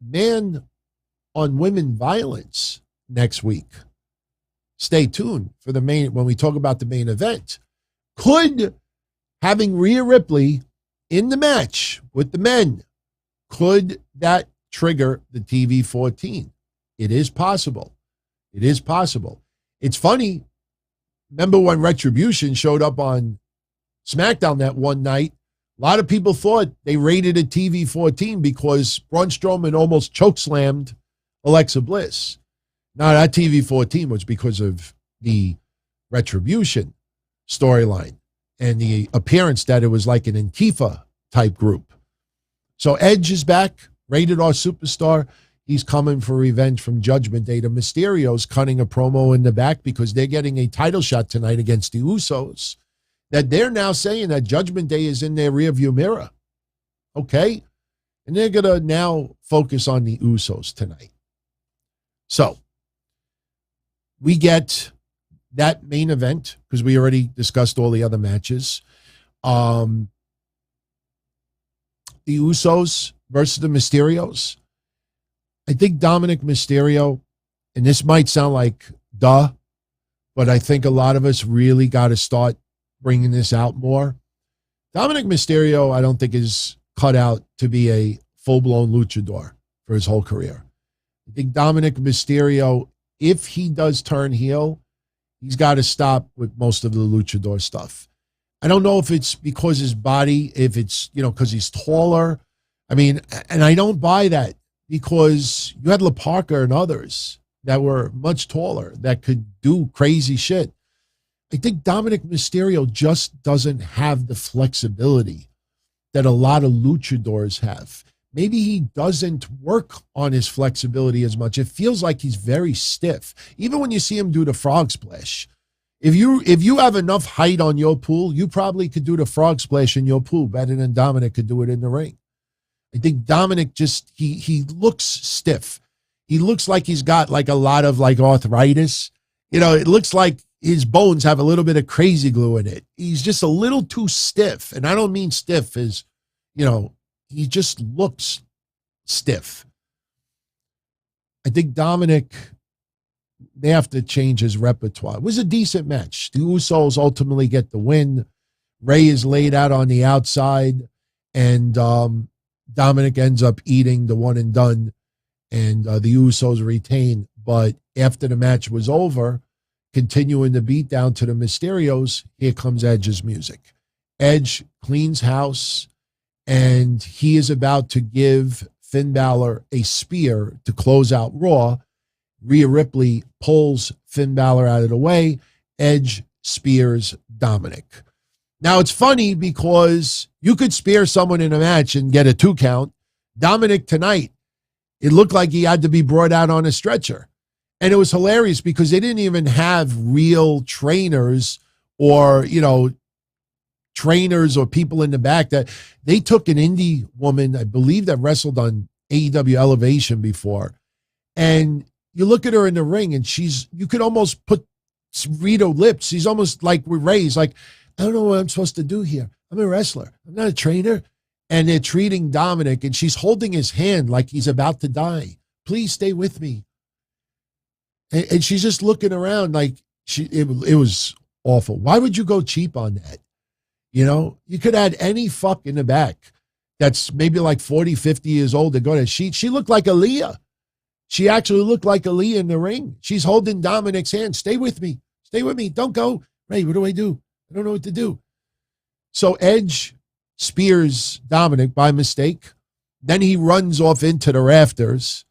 man on women violence next week? Stay tuned for the main, when we talk about the main event. Could having Rhea Ripley in the match with the men, could that trigger the TV 14? It is possible. It is possible. It's funny. Remember when Retribution showed up on SmackDown that one night? A lot of people thought they rated it TV 14 because Braun Strowman almost chokeslammed Alexa Bliss. Now, that TV 14 was because of the Retribution storyline and the appearance that it was like an Antifa type group. So Edge is back, rated R superstar. he's coming for revenge from Judgment Day. The Mysterios cutting a promo in the back because they're getting a title shot tonight against the Usos, that they're now saying that Judgment Day is in their rearview mirror. Okay? And they're going to now focus on the Usos tonight. So, we get that main event because we already discussed all the other matches. The Usos versus the Mysterios. I think Dominic Mysterio, and this might sound like duh, but I think a lot of us really got to start bringing this out more. Dominic Mysterio, I don't think is cut out to be a full-blown luchador for his whole career. I think Dominic Mysterio, if he does turn heel, he's got to stop with most of the luchador stuff. I don't know if it's because his body, if it's, because he's taller. I mean, and I don't buy that because you had La Parka and others that were much taller that could do crazy shit. I think Dominic Mysterio just doesn't have the flexibility that a lot of luchadors have. Maybe he doesn't work on his flexibility as much. It feels like he's very stiff. Even when you see him do the frog splash. If you have enough height on your pool, you probably could do the frog splash in your pool better than Dominic could do it in the ring. I think Dominic just, he looks stiff. He looks like he's got like a lot of like arthritis. It looks like his bones have a little bit of crazy glue in it. He's just a little too stiff. And I don't mean stiff as, he just looks stiff. I think Dominic, they have to change his repertoire. It was a decent match. The Usos ultimately get the win. Ray is laid out on the outside, and Dominic ends up eating the one and done, and the Usos retain. But after the match was over, continuing the beat down to the Mysterios, here comes Edge's music. Edge cleans house, and he is about to give Finn Balor a spear to close out Raw. Rhea Ripley pulls Finn Balor out of the way. Edge spears Dominic. Now, it's funny because you could spear someone in a match and get a 2 count. Dominic tonight, it looked like he had to be brought out on a stretcher. And it was hilarious because they didn't even have real trainers or, trainers or people in the back. That they took an indie woman, I believe, that wrestled on AEW Elevation before. And you look at her in the ring and you could almost read her lips. She's almost like raised, like, I don't know what I'm supposed to do here. I'm a wrestler. I'm not a trainer. And they're treating Dominic and she's holding his hand like he's about to die. Please stay with me. And she's just looking around like it was awful. Why would you go cheap on that? You could add any fuck in the back that's maybe like 40, 50 years old and go there. She looked like Aaliyah. She actually looked like Aaliyah in the ring. She's holding Dominic's hand. Stay with me. Stay with me. Don't go. Ray, what do? I don't know what to do. So Edge spears Dominic by mistake. Then he runs off into the rafters,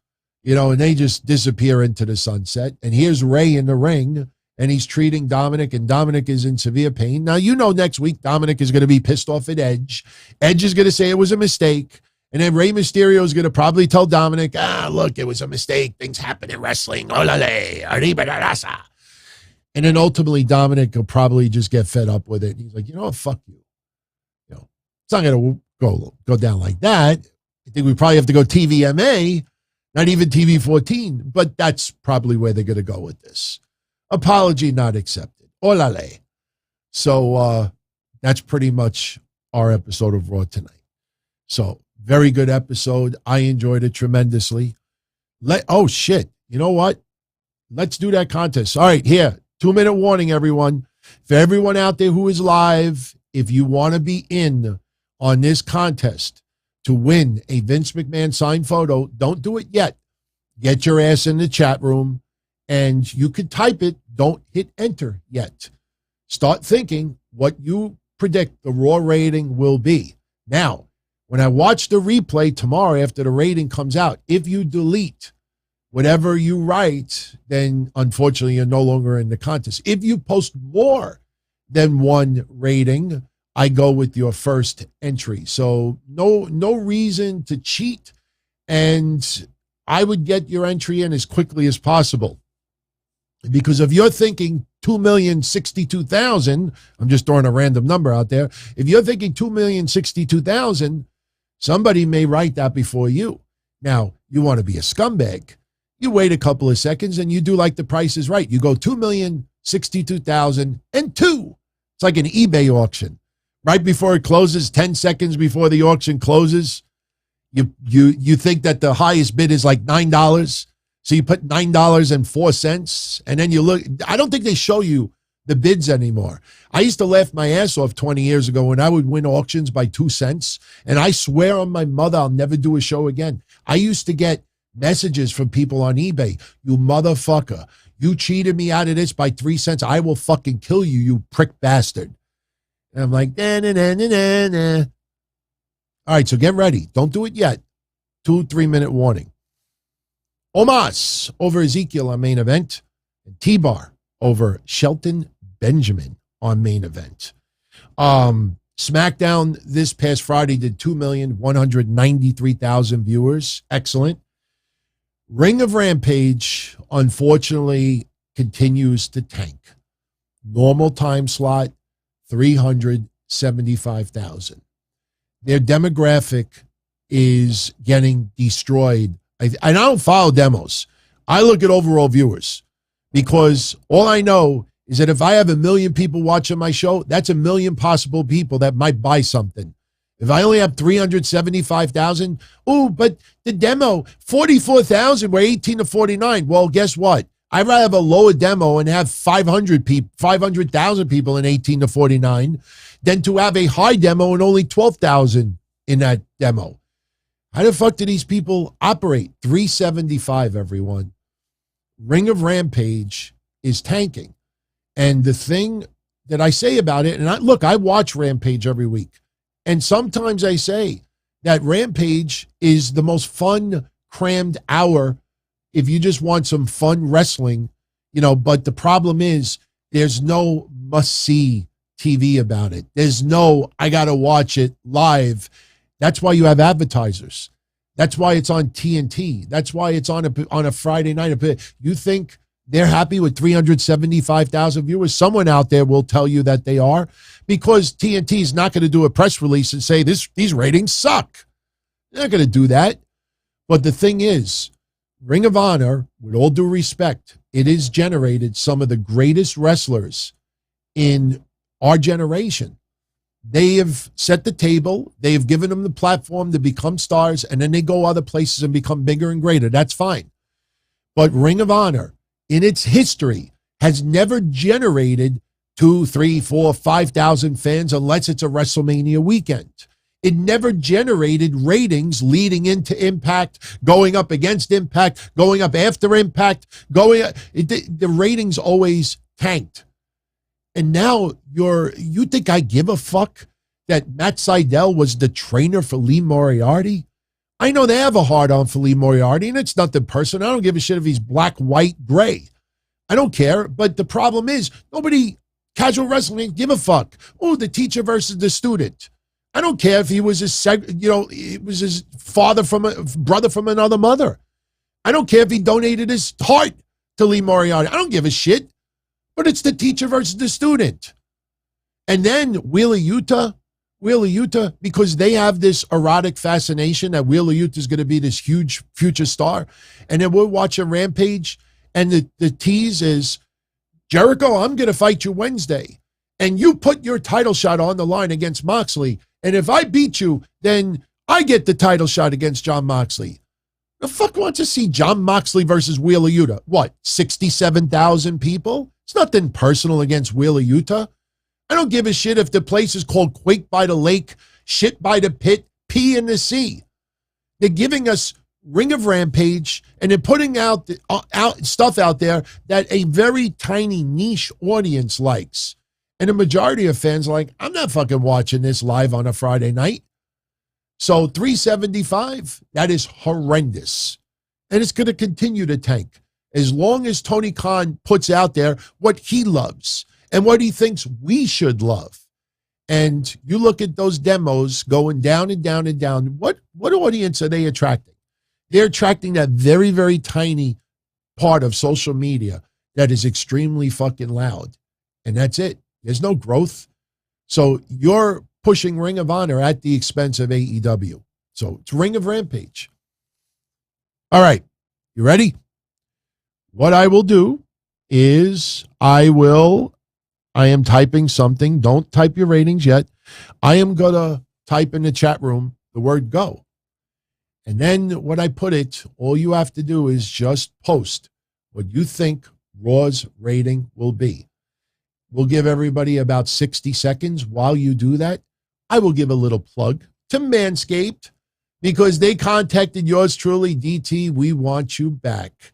and they just disappear into the sunset. And here's Ray in the ring, and he's treating Dominic, and Dominic is in severe pain. Now, next week, Dominic is going to be pissed off at Edge. Edge is going to say it was a mistake. And then Rey Mysterio is going to probably tell Dominic, look, it was a mistake. Things happen in wrestling. Olale, arriba la raza. And then ultimately Dominic will probably just get fed up with it. And he's like, what, fuck you. It's not going to go down like that. I think we probably have to go TVMA, not even TV 14. But that's probably where they're going to go with this. Apology not accepted. Olale. So that's pretty much our episode of Raw tonight. So, very good episode. I enjoyed it tremendously. Oh, shit. You know what? Let's do that contest. All right, here. 2-minute warning, everyone. For everyone out there who is live, if you want to be in on this contest to win a Vince McMahon signed photo, don't do it yet. Get your ass in the chat room, and you could type it. Don't hit enter yet. Start thinking what you predict the Raw rating will be. Now, when I watch the replay tomorrow after the rating comes out, if you delete whatever you write, then unfortunately you're no longer in the contest. If you post more than one rating, I go with your first entry. So no reason to cheat. And I would get your entry in as quickly as possible. Because if you're thinking 2,062,000, I'm just throwing a random number out there. If you're thinking 2,062,000, somebody may write that before you. Now, you want to be a scumbag. You wait a couple of seconds and you do like the Price is Right. You go 2,062,002. It's like an eBay auction. Right before it closes, 10 seconds before the auction closes, you think that the highest bid is like $9. So you put $9.04, and then you look. I don't think they show you the bids anymore. I used to laugh my ass off 20 years ago when I would win auctions by 2 cents, and I swear on my mother I'll never do a show again. I used to get messages from people on eBay. You motherfucker. You cheated me out of this by 3 cents. I will fucking kill you, you prick bastard. And I'm like, nah, nah, nah, nah, nah, nah. All right, so get ready. Don't do it yet. 2-3 minute warning. Omos over Ezekiel on main event. And T-Bar over Shelton Benjamin on main event. SmackDown this past Friday did 2,193,000 viewers. Excellent. Ring of Rampage, unfortunately, continues to tank. Normal time slot, 375,000. Their demographic is getting destroyed. And I don't follow demos. I look at overall viewers because all I know is that if I have 1 million people watching my show, that's 1 million possible people that might buy something. If I only have 375,000, but the demo, 44,000 were 18 to 49. Well, guess what? I'd rather have a lower demo and have 500,000 people in 18 to 49 than to have a high demo and only 12,000 in that demo. How the fuck do these people operate? 375, everyone. Ring of Rampage is tanking. And the thing that I say about it, and I watch Rampage every week. And sometimes I say that Rampage is the most fun, crammed hour if you just want some fun wrestling, but the problem is there's no must-see TV about it. There's no, I got to watch it live. That's why you have advertisers. That's why it's on TNT. That's why it's on a Friday night. You think they're happy with 375,000 viewers? Someone out there will tell you that they are, because TNT is not going to do a press release and say these ratings suck. They're not going to do that. But the thing is, Ring of Honor, with all due respect, it has generated some of the greatest wrestlers in our generation. They have set the table. They have given them the platform to become stars, and then they go other places and become bigger and greater. That's fine. But Ring of Honor, in its history, has never generated 2, 3, 4, 5,000 fans unless it's a WrestleMania weekend. It never generated ratings leading into Impact, going up against Impact, going up after Impact, the ratings always tanked. And now you think I give a fuck that Matt Sydal was the trainer for Lee Moriarty? I know they have a hard-on for Lee Moriarty, and it's nothing personal. I don't give a shit if he's black, white, gray. I don't care. But the problem is, casual wrestling, give a fuck. Oh, the teacher versus the student. I don't care if he was it was his brother from another mother. I don't care if he donated his heart to Lee Moriarty. I don't give a shit. But it's the teacher versus the student. And then Wheeler Yuta, because they have this erotic fascination that Wheeler Yuta is going to be this huge future star. And then we're watching Rampage, and the tease is, Jericho, I'm going to fight you Wednesday. And you put your title shot on the line against Moxley. And if I beat you, then I get the title shot against Jon Moxley. The fuck wants to see Jon Moxley versus Wheeler Yuta? What, 67,000 people? It's nothing personal against Wheeler Yuta. I don't give a shit if the place is called Quake by the Lake, Shit by the Pit, Pee in the Sea. They're giving us Ring of Rampage, and they're putting out stuff out there that a very tiny niche audience likes. And the majority of fans are like, I'm not fucking watching this live on a Friday night. So 375, that is horrendous. And it's going to continue to tank as long as Tony Khan puts out there what he loves and what he thinks we should love. And you look at those demos going down and down and down. What audience are they attracting? They're attracting that very, very tiny part of social media that is extremely fucking loud. And that's it. There's no growth. So you're pushing Ring of Honor at the expense of AEW. So it's Ring of Rampage. All right. You ready? What I will do is I am typing something. Don't type your ratings yet. I am going to type in the chat room the word go. And then when I put it, all you have to do is just post what you think Raw's rating will be. We'll give everybody about 60 seconds. While you do that, I will give a little plug to Manscaped because they contacted yours truly, DT. We want you back.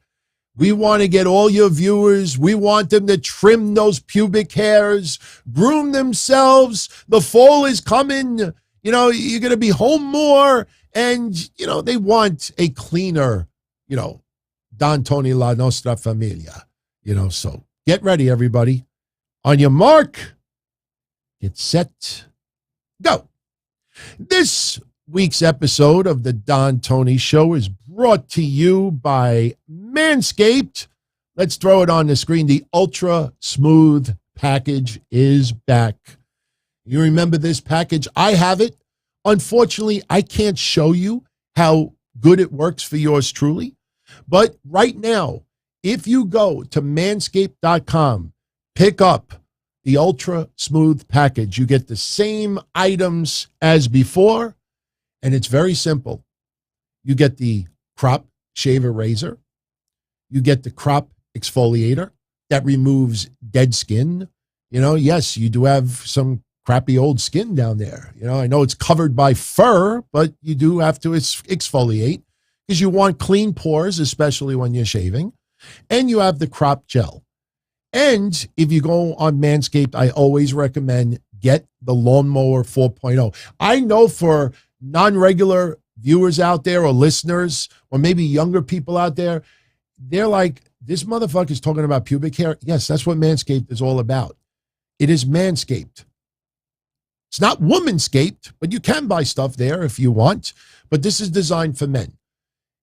We want to get all your viewers. We want them to trim those pubic hairs, groom themselves. The fall is coming. You know, you're going to be home more. And, you know, they want a cleaner, you know, Don Tony La Nostra Familia. You know, so get ready, everybody. On your mark, get set, go. This week's episode of the Don Tony Show is brought to you by Manscaped. Let's throw it on the screen. The Ultra Smooth package is back. You remember this package? I have it. Unfortunately, I can't show you how good it works for yours truly. But right now, if you go to manscaped.com, pick up the Ultra Smooth package, you get the same items as before, and it's very simple. You get the crop shaver razor. You get the crop exfoliator that removes dead skin. You know, yes, you do have some crappy old skin down there. You know, I know it's covered by fur, but you do have to exfoliate because you want clean pores, especially when you're shaving. And you have the crop gel. And if you go on Manscaped, I always recommend get the Lawnmower 4.0. I know for non-regular viewers out there or listeners or maybe younger people out there, they're like, this motherfucker's talking about pubic hair. Yes, that's what Manscaped is all about. It is Manscaped. It's not Womanscaped, but you can buy stuff there if you want. But this is designed for men.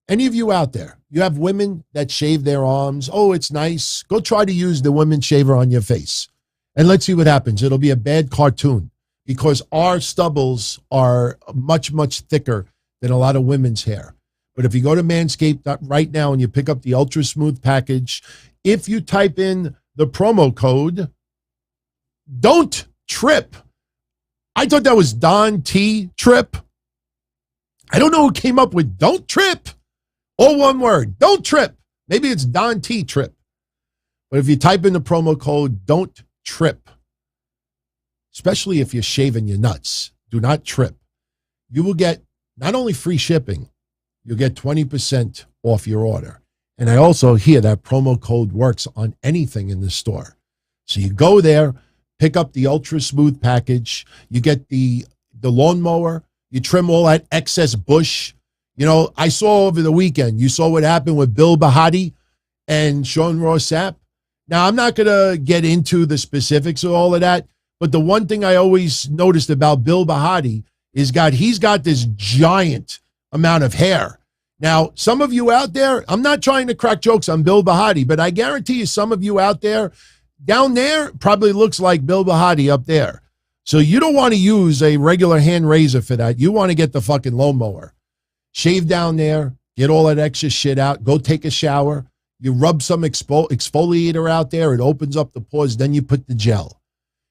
Any of you out there, you have women that shave their arms. Oh, it's nice. Go try to use the women's shaver on your face. And let's see what happens. It'll be a bad cartoon because our stubbles are much, much thicker than a lot of women's hair. But if you go to Manscaped right now and you pick up the Ultra Smooth package, if you type in the promo code, don't trip. I thought that was Don T Trip. I don't know who came up with don't trip. All one word, don't trip. Maybe it's Don T Trip. But if you type in the promo code, don't trip, especially if you're shaving your nuts, do not trip. You will get not only free shipping, you'll get 20% off your order. And I also hear that promo code works on anything in the store. So you go there, pick up the Ultra Smooth package, you get the lawnmower, you trim all that excess bush. You know, I saw over the weekend, you saw what happened with Bill Bahati and Sean Ross Sapp. Now, I'm not going to get into the specifics of all of that, but the one thing I always noticed about Bill Bahati is he's got this giant amount of hair. Now, some of you out there, I'm not trying to crack jokes on Bill Bahati, but I guarantee you some of you out there, down there probably looks like Bill Bahati up there. So you don't want to use a regular hand razor for that. You want to get the fucking lawnmower. Shave down there, get all that extra shit out, go take a shower. You rub some exfoliator out there. It opens up the pores. Then you put the gel.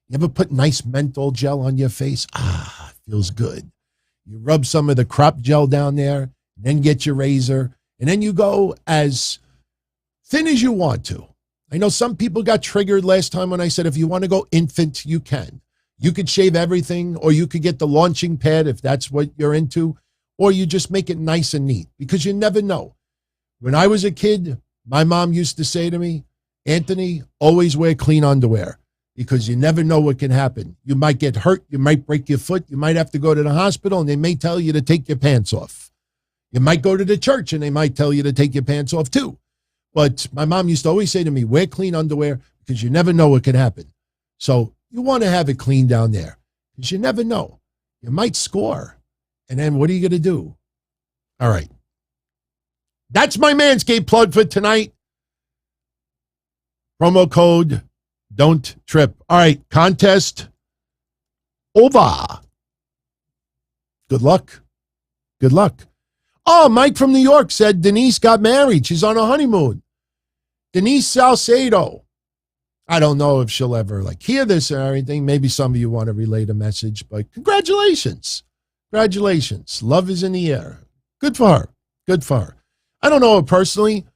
You ever put nice menthol gel on your face? Ah, feels good. You rub some of the crop gel down there, then get your razor, and then you go as thin as you want to. I know some people got triggered last time when I said if you want to go infant, you can. You could shave everything, or you could get the launching pad if that's what you're into. Or you just make it nice and neat because you never know. When I was a kid, my mom used to say to me, Anthony, always wear clean underwear because you never know what can happen. You might get hurt. You might break your foot. You might have to go to the hospital and they may tell you to take your pants off. You might go to the church and they might tell you to take your pants off too. But my mom used to always say to me, wear clean underwear because you never know what can happen. So you want to have it clean down there because you never know. You might score. And then what are you going to do? All right. That's my Manscaped plug for tonight. Promo code Don't Trip. All right, contest over. Good luck. Good luck. Oh, Mike from New York said Denise got married. She's on a honeymoon. Denise Salcedo. I don't know if she'll ever hear this or anything. Maybe some of you want to relay a message, but congratulations. Congratulations. Love is in the air. Good for her. Good for her. I don't know her personally.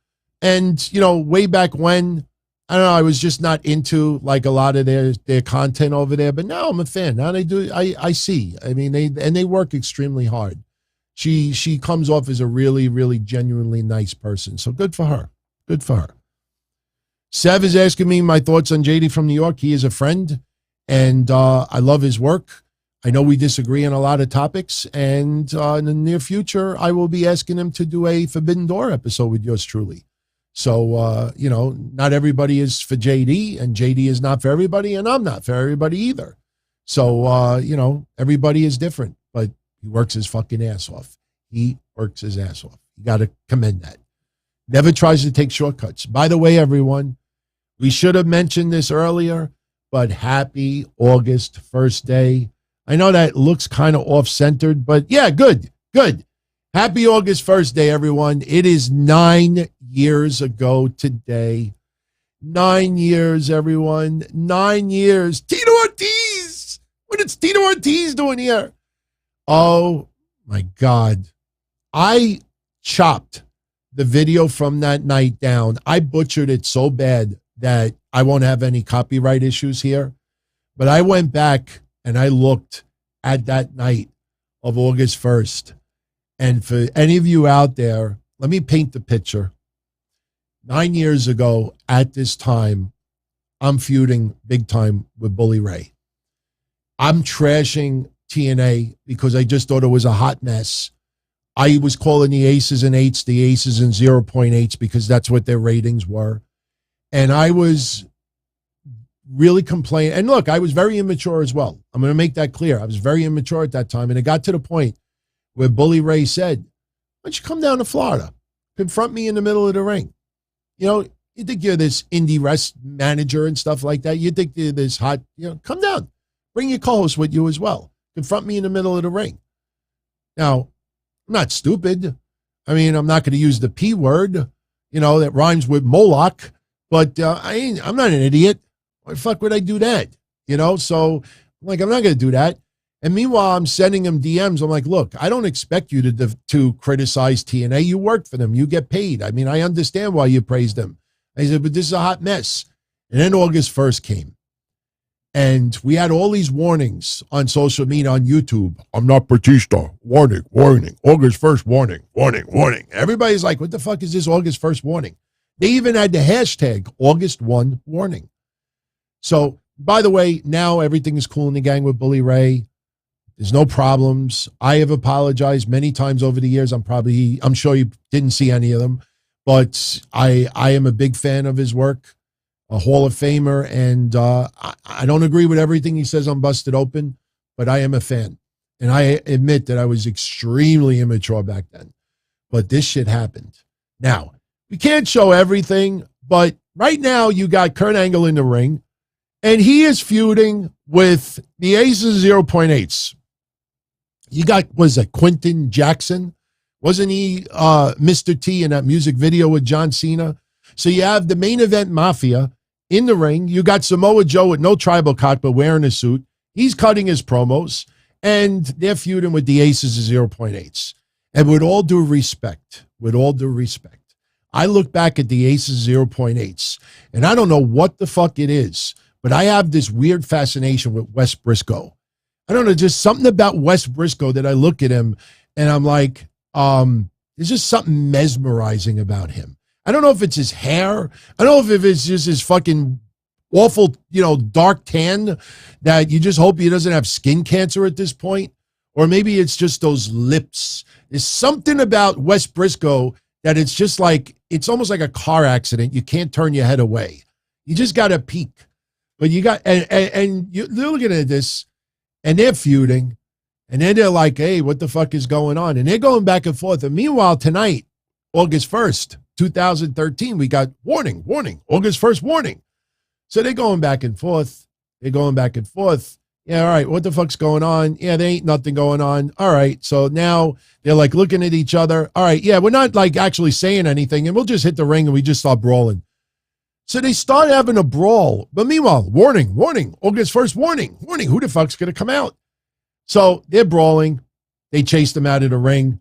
And, way back when, I don't know, I was just not into a lot of their content over there. But now I'm a fan. Now I see. I mean, they work extremely hard. She comes off as a really, really genuinely nice person. So good for her. Good for her. Sev is asking me my thoughts on JD from New York. He is a friend, and I love his work. I know we disagree on a lot of topics, and in the near future, I will be asking him to do a Forbidden Door episode with yours truly. So, not everybody is for JD, and JD is not for everybody, and I'm not for everybody either. So, everybody is different, but he works his fucking ass off. He works his ass off. You got to commend that. Never tries to take shortcuts. By the way, everyone, we should have mentioned this earlier, but happy August 1st day. I know that looks kind of off-centered, but yeah, good. Happy August 1st day, everyone. It is 9 years ago today. 9 years, everyone. 9 years. Tito Ortiz! What is Tito Ortiz doing here? Oh, my God. I chopped the video from that night down. I butchered it so bad that I won't have any copyright issues here. But I went back and I looked at that night of August 1st. And for any of you out there, let me paint the picture. 9 years ago at this time, I'm feuding big time with Bully Ray. I'm trashing TNA because I just thought it was a hot mess. I was calling the aces and eights, the aces and 0.8s because that's what their ratings were. And I was really complaining. And look, I was very immature as well. I'm going to make that clear. I was very immature at that time. And it got to the point where Bully Ray said, why don't you come down to Florida? Confront me in the middle of the ring. You think you're this indie rest manager and stuff like that. You think you're this hot, come down. Bring your co-host with you as well. Confront me in the middle of the ring. Now, I'm not stupid. I mean, I'm not going to use the P word, that rhymes with Moloch, but I'm not an idiot. Why the fuck would I do that? So I'm like, I'm not going to do that. And meanwhile, I'm sending him DMs. I'm like, look, I don't expect you to criticize TNA. You work for them. You get paid. I mean, I understand why you praised them. I said, but this is a hot mess. And then August 1st came. And we had all these warnings on social media, on YouTube. I'm not Batista. Warning, warning. August 1st, warning, warning, warning. Everybody's like, what the fuck is this August 1st warning? They even had the hashtag August 1 warning. So, by the way, now everything is cool in the gang with Bully Ray. There's no problems. I have apologized many times over the years. I'm sure you didn't see any of them, but I am a big fan of his work, a Hall of Famer, and I don't agree with everything he says on Busted Open, but I am a fan. And I admit that I was extremely immature back then, but this shit happened. Now, we can't show everything, but right now you got Kurt Angle in the ring, and he is feuding with the Aces 0.8s. You got, Quentin Jackson? Wasn't he Mr. T in that music video with John Cena? So you have the main event Mafia in the ring. You got Samoa Joe with no tribal cock but wearing a suit. He's cutting his promos, and they're feuding with the Aces of 0.8s. And with all due respect, I look back at the Aces 0.8s, and I don't know what the fuck it is, but I have this weird fascination with Wes Briscoe. I don't know, just something about Wes Briscoe that I look at him and I'm like, there's just something mesmerizing about him. I don't know if it's his hair. I don't know if it's just his fucking awful, dark tan that you just hope he doesn't have skin cancer at this point. Or maybe it's just those lips. There's something about Wes Briscoe that it's just like, it's almost like a car accident. You can't turn your head away. You just got to peek. But you got, and you're looking at this, and they're feuding, and then they're like, hey, what the fuck is going on? And they're going back and forth. And meanwhile, tonight, August 1st, 2013, we got warning, August 1st, warning. So they're going back and forth. Yeah, all right, what the fuck's going on? Yeah, there ain't nothing going on. All right, so now they're like looking at each other. All right, yeah, we're not like actually saying anything, and we'll just hit the ring and we just start brawling. So they start having a brawl. But meanwhile, warning, August 1st, warning, who the fuck's going to come out? So they're brawling. They chased them out of the ring.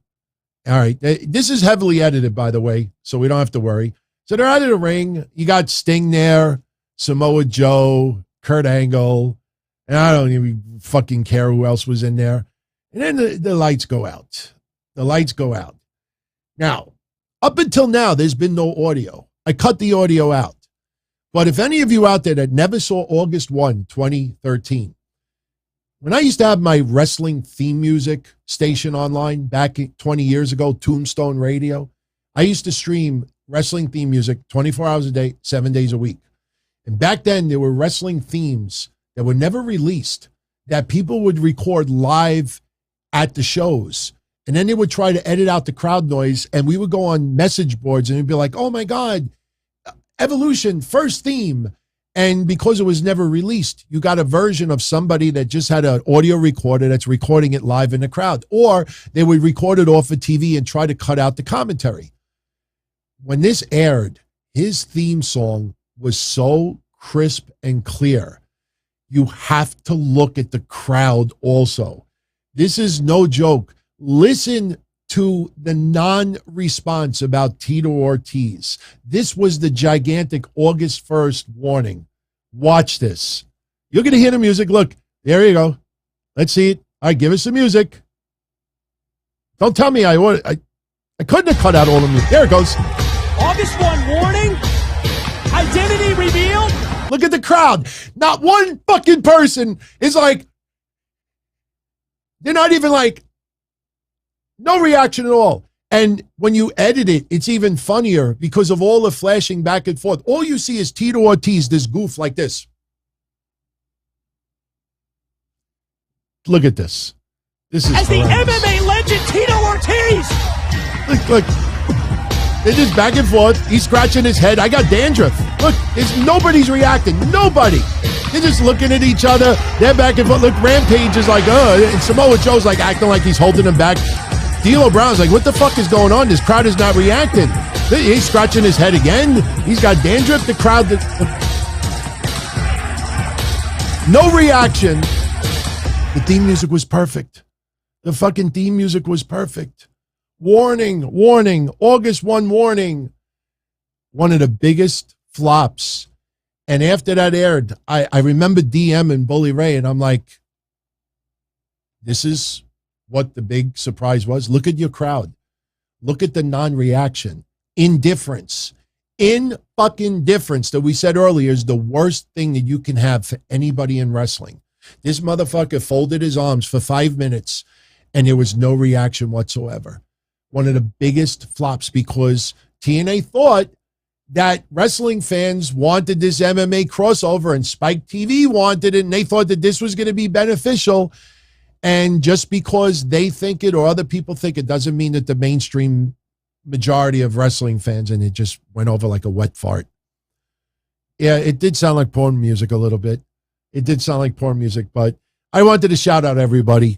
All right, this is heavily edited, by the way, so we don't have to worry. So they're out of the ring. You got Sting there, Samoa Joe, Kurt Angle, and I don't even fucking care who else was in there. And then the lights go out. Now, up until now, there's been no audio. I cut the audio out. But if any of you out there that never saw August 1, 2013, when I used to have my wrestling theme music station online back 20 years ago, Tombstone Radio, I used to stream wrestling theme music 24 hours a day, 7 days a week. And back then, there were wrestling themes that were never released that people would record live at the shows. And then they would try to edit out the crowd noise, and we would go on message boards and it'd be like, oh my God, Evolution, first theme. And because it was never released, you got a version of somebody that just had an audio recorder that's recording it live in the crowd. Or they would record it off of TV and try to cut out the commentary. When this aired, his theme song was so crisp and clear. You have to look at the crowd also. This is no joke. Listen to the non-response about Tito Ortiz. This was the gigantic August 1st warning. Watch this. You're going to hear the music. Look, there you go. Let's see it. All right, give us the music. Don't tell me I couldn't have cut out all the music. There it goes. August 1 warning. Identity revealed. Look at the crowd. Not one fucking person is like, they're not even like, no reaction at all. And when you edit it, it's even funnier because of all the flashing back and forth. All you see is Tito Ortiz, this goof like this. Look at this. This is as the horrendous. MMA legend Tito Ortiz. Look. They're just back and forth. He's scratching his head. I got dandruff. Look, nobody's reacting. Nobody. They're just looking at each other. They're back and forth. Look, Rampage is like, and Samoa Joe's like acting like he's holding him back. D'Lo Brown's like, what the fuck is going on? This crowd is not reacting. He's scratching his head again. He's got dandruff. The crowd, no reaction. The theme music was perfect. The fucking theme music was perfect. Warning, August 1 warning. One of the biggest flops. And after that aired, I remember DMing Bully Ray, and I'm like, this is what the big surprise was. Look at your crowd. Look at the non-reaction. Indifference. Fucking difference that we said earlier is the worst thing that you can have for anybody in wrestling. This motherfucker folded his arms for 5 minutes, and there was no reaction whatsoever. One of the biggest flops because TNA thought that wrestling fans wanted this MMA crossover and Spike TV wanted it, and they thought that this was going to be beneficial. And just because they think it or other people think it doesn't mean that the mainstream majority of wrestling fans, and it just went over like a wet fart. Yeah, it did sound like porn music a little bit. It did sound like porn music, but I wanted to shout out everybody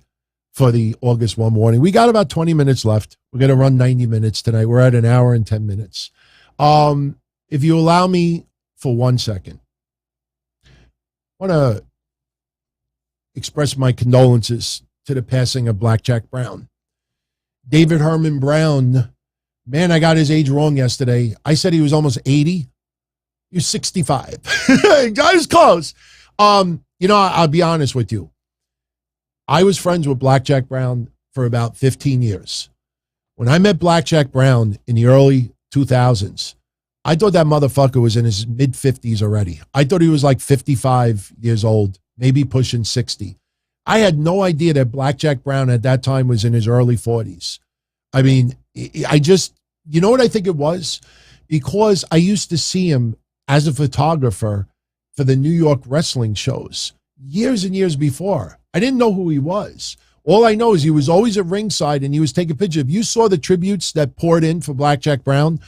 for the August 1 warning. We got about 20 minutes left. We're going to run 90 minutes tonight. We're at an hour and 10 minutes. If you allow me for 1 second, I want to express my condolences to the passing of Blackjack Brown. David Herman Brown, man, I got his age wrong yesterday. I said he was almost 80. He was 65. I was close. I'll be honest with you. I was friends with Blackjack Brown for about 15 years. When I met Blackjack Brown in the early 2000s, I thought that motherfucker was in his mid-50s already. I thought he was like 55 years old, maybe pushing 60. I had no idea that Blackjack Brown at that time was in his early 40s. I mean, you know what I think it was? Because I used to see him as a photographer for the New York wrestling shows years and years before. I didn't know who he was. All I know is he was always at ringside and he was taking pictures. If you saw the tributes that poured in for Blackjack Brown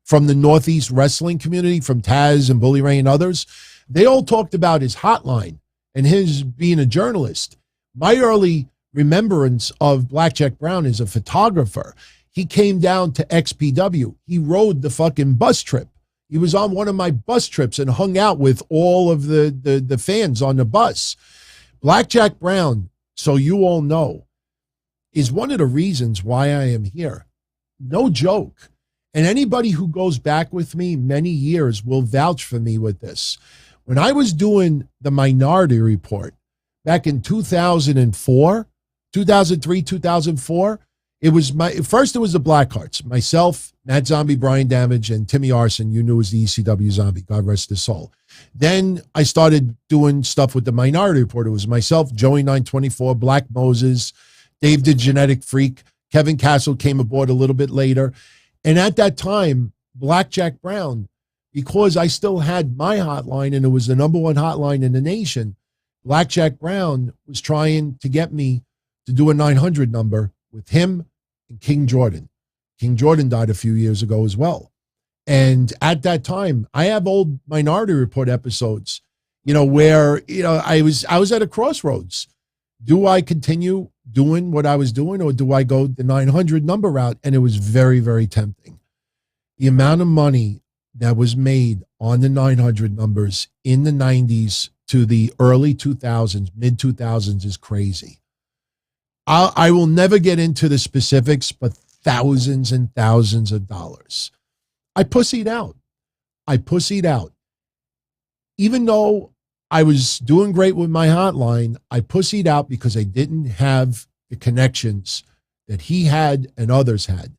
from the Northeast wrestling community, from Taz and Bully Ray and others, they all talked about his hotline and his being a journalist. My early remembrance of Blackjack Brown as a photographer, he came down to XPW. He rode the fucking bus trip. He was on one of my bus trips and hung out with all of the fans on the bus. Blackjack Brown, so you all know, is one of the reasons why I am here. No joke. And anybody who goes back with me many years will vouch for me with this. When I was doing the Minority Report back in 2004, 2003, 2004, it was it was the Blackhearts, myself, Matt Zombie, Brian Damage, and Timmy Arson, you knew as the ECW Zombie, God rest his soul. Then I started doing stuff with the Minority Report. It was myself, Joey 924, Black Moses, Dave the Genetic Freak, Kevin Castle came aboard a little bit later. And at that time, Blackjack Brown, because I still had my hotline and it was the number one hotline in the nation, Blackjack Brown was trying to get me to do a 900 number with him and King Jordan. King Jordan died a few years ago as well. And at that time, I have old Minority Report episodes, where, I was at a crossroads. Do I continue doing what I was doing or do I go the 900 number route? And it was very, very tempting. The amount of money that was made on the 900 numbers in the 90s to the early 2000s, mid 2000s is crazy. I will never get into the specifics, but thousands and thousands of dollars. I pussied out. Even though I was doing great with my hotline, I pussied out because I didn't have the connections that he had and others had.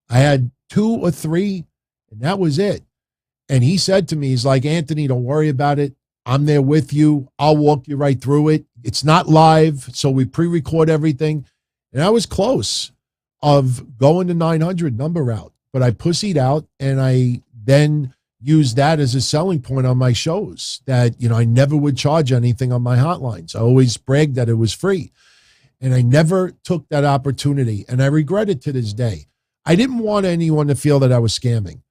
I had 2 or 3, and that was it. And he said to me, he's like, Anthony, don't worry about it. I'm there with you. I'll walk you right through it. It's not live, so we pre-record everything. And I was close of going the 900 number route, but I pussied out, and I then used that as a selling point on my shows that, I never would charge anything on my hotlines. I always bragged that it was free, and I never took that opportunity, and I regret it to this day. I didn't want anyone to feel that I was scamming.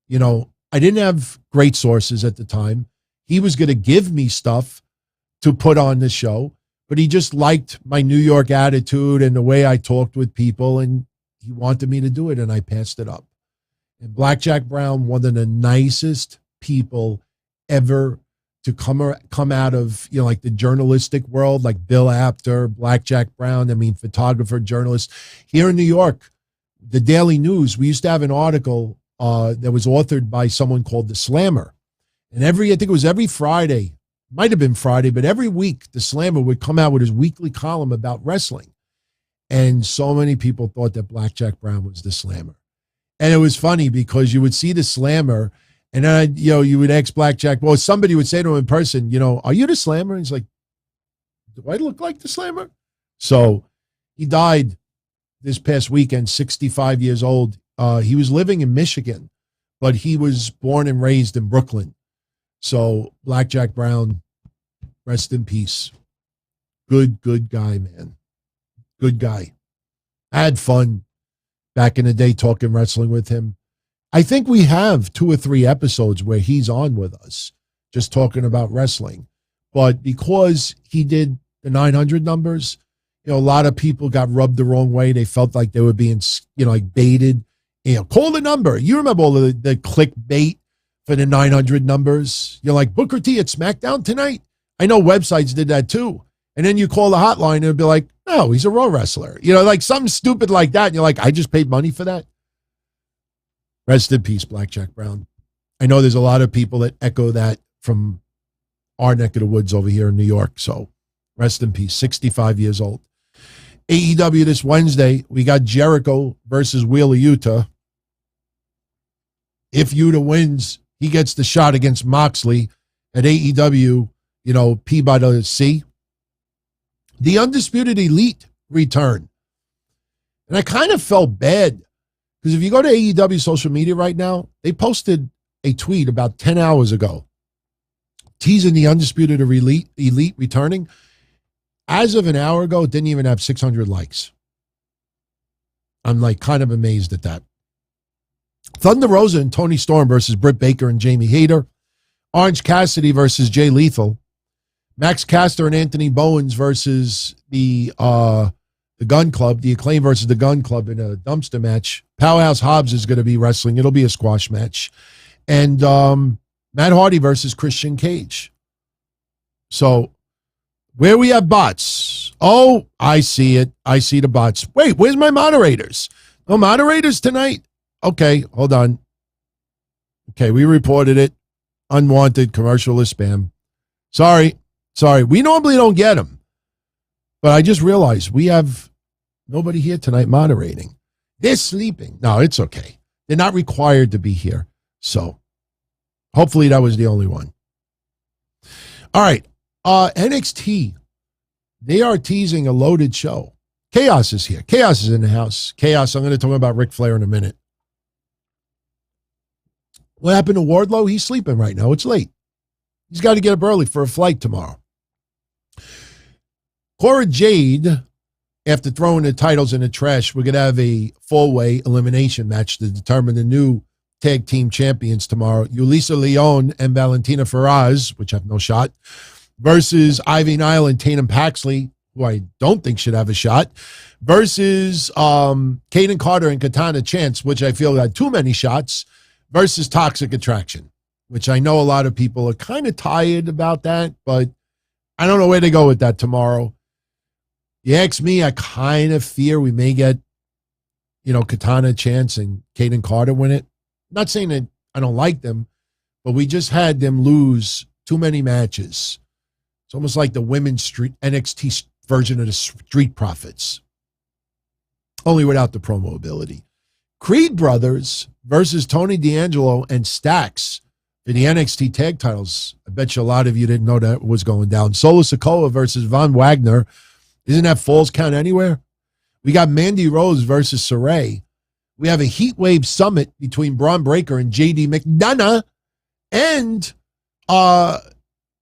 I didn't have great sources at the time. He was going to give me stuff to put on the show, but he just liked my New York attitude and the way I talked with people, and he wanted me to do it, and I passed it up. And Blackjack Brown, one of the nicest people ever to come out of, like the journalistic world, like Bill Apter, Blackjack Brown, photographer, journalist. Here in New York, the Daily News, we used to have an article that was authored by someone called The Slammer. And I think it was every Friday, might have been Friday, but every week, The Slammer would come out with his weekly column about wrestling. And so many people thought that Blackjack Brown was The Slammer. And it was funny because you would see The Slammer, and then, you would ask Blackjack, well, somebody would say to him in person, are you The Slammer? And he's like, do I look like The Slammer? So he died this past weekend, 65 years old. He was living in Michigan, but he was born and raised in Brooklyn. So Blackjack Brown, rest in peace. Good guy, man. Good guy. I had fun back in the day talking wrestling with him. I think we have 2 or 3 episodes where he's on with us, just talking about wrestling. But because he did the 900 numbers, a lot of people got rubbed the wrong way. They felt like they were being, like baited. Call the number. You remember all of the clickbait for the 900 numbers? You're like, Booker T at SmackDown tonight? I know websites did that too. And then you call the hotline and it'll be like, no, he's a Raw wrestler. Like something stupid like that. And you're like, I just paid money for that. Rest in peace, Blackjack Brown. I know there's a lot of people that echo that from our neck of the woods over here in New York. So rest in peace, 65 years old. AEW this Wednesday, we got Jericho versus Wheeler Yuta. If Yuta wins, he gets the shot against Moxley at AEW, P by the C. The Undisputed Elite return. And I kind of felt bad because if you go to AEW social media right now, they posted a tweet about 10 hours ago teasing the Undisputed Elite returning. as of an hour ago, it didn't even have 600 likes. I'm like kind of amazed at that. Thunder Rosa and Tony Storm versus Britt Baker and Jamie Hayter. Orange Cassidy versus Jay Lethal. Max Caster and Anthony Bowens versus the Gun Club. The Acclaim versus the Gun Club in a dumpster match. Powerhouse Hobbs is going to be wrestling. It'll be a squash match. And Matt Hardy versus Christian Cage. So where we have bots. Oh, I see it. I see the bots. Wait, where's my moderators? No moderators tonight? Okay, hold on. Okay, we reported it. Unwanted, commercial or spam. Sorry. We normally don't get them. But I just realized we have nobody here tonight moderating. They're sleeping. No, it's okay. They're not required to be here. So hopefully that was the only one. All right. NXT. They are teasing a loaded show. Chaos is here. Chaos is in the house. Chaos, I'm going to talk about Ric Flair in a minute. What happened to Wardlow? He's sleeping right now. It's late. He's got to get up early for a flight tomorrow. Cora Jade, after throwing the titles in the trash, we're going to have a full-way elimination match to determine the new tag team champions tomorrow. Yulisa Leon and Valentina Feroz, which have no shot, versus Ivy Nile and Tatum Paxley, who I don't think should have a shot, versus Kaden Carter and Katana Chance, which I feel had too many shots, versus Toxic Attraction, which I know a lot of people are kind of tired about that, but I don't know where to go with that tomorrow. You ask me, I kind of fear we may get, Katana Chance and Kaden Carter win it. I'm not saying that I don't like them, but we just had them lose too many matches. It's almost like the women's NXT version of the Street Profits, only without the promo ability. Creed Brothers versus Tony D'Angelo and Stax for the NXT tag titles. I bet you a lot of you didn't know that was going down. Solo Sikoa versus Von Wagner. Isn't that Falls Count Anywhere? We got Mandy Rose versus Saray. We have a Heat Wave Summit between Braun Breaker and JD McDonough. And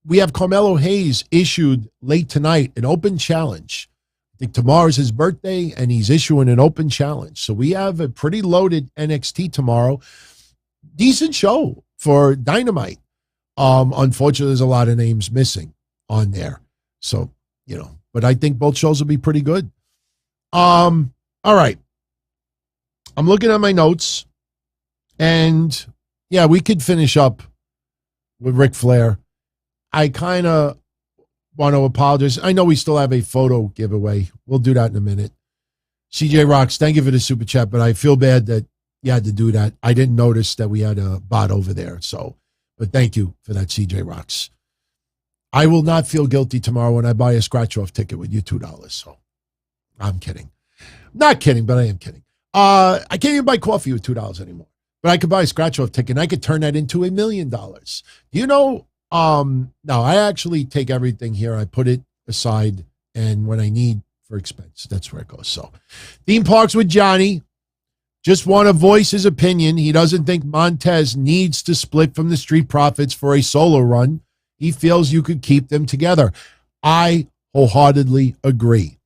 we have Carmelo Hayes issued late tonight an open challenge. I think tomorrow's his birthday, and he's issuing an open challenge. So we have a pretty loaded NXT tomorrow. Decent show for Dynamite. Unfortunately, there's a lot of names missing on there. So, but I think both shows will be pretty good. All right. I'm looking at my notes, and yeah, we could finish up with Ric Flair. I kind of want to apologize. I know we still have a photo giveaway. We'll do that in a minute. CJ Rocks, thank you for the super chat, but I feel bad that you had to do that. I didn't notice that we had a bot over there. So, but thank you for that, CJ Rocks. I will not feel guilty tomorrow when I buy a scratch-off ticket with you $2. So I'm kidding. Not kidding, but I am kidding. I can't even buy coffee with $2 anymore. But I could buy a scratch-off ticket, and I could turn that into $1 million. No, I actually take everything here. I put it aside, and when I need for expense, that's where it goes. So, theme parks with Johnny. Just want to voice his opinion. He doesn't think Montez needs to split from the Street Profits for a solo run. He feels you could keep them together. I wholeheartedly agree.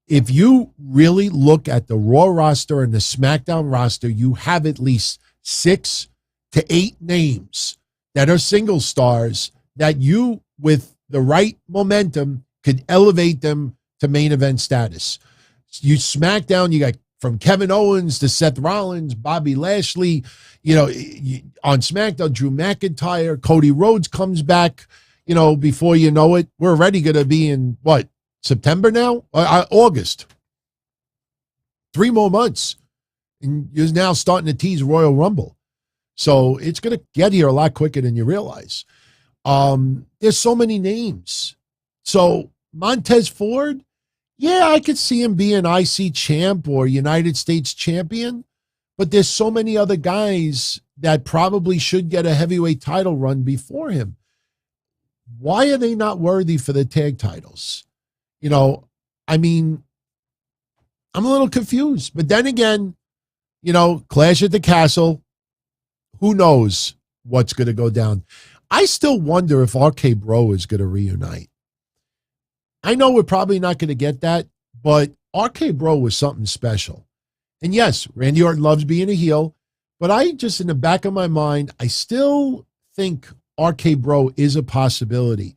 If you really look at the Raw roster and the SmackDown roster, you have at least 6 to 8 names that are single stars that you, with the right momentum, could elevate them to main event status. You SmackDown, you got from Kevin Owens to Seth Rollins, Bobby Lashley, on SmackDown, Drew McIntyre, Cody Rhodes comes back, before you know it. We're already going to be in, September now? August. 3 more months. And you're now starting to tease Royal Rumble. So it's going to get here a lot quicker than you realize. There's so many names. So Montez Ford, yeah, I could see him being IC champ or United States champion, but there's so many other guys that probably should get a heavyweight title run before him. Why are they not worthy for the tag titles? I'm a little confused. But then again, Clash at the Castle, who knows what's going to go down. I still wonder if RK Bro is going to reunite. I know we're probably not going to get that, but RK Bro was something special. And yes, Randy Orton loves being a heel, but I just, in the back of my mind, I still think RK Bro is a possibility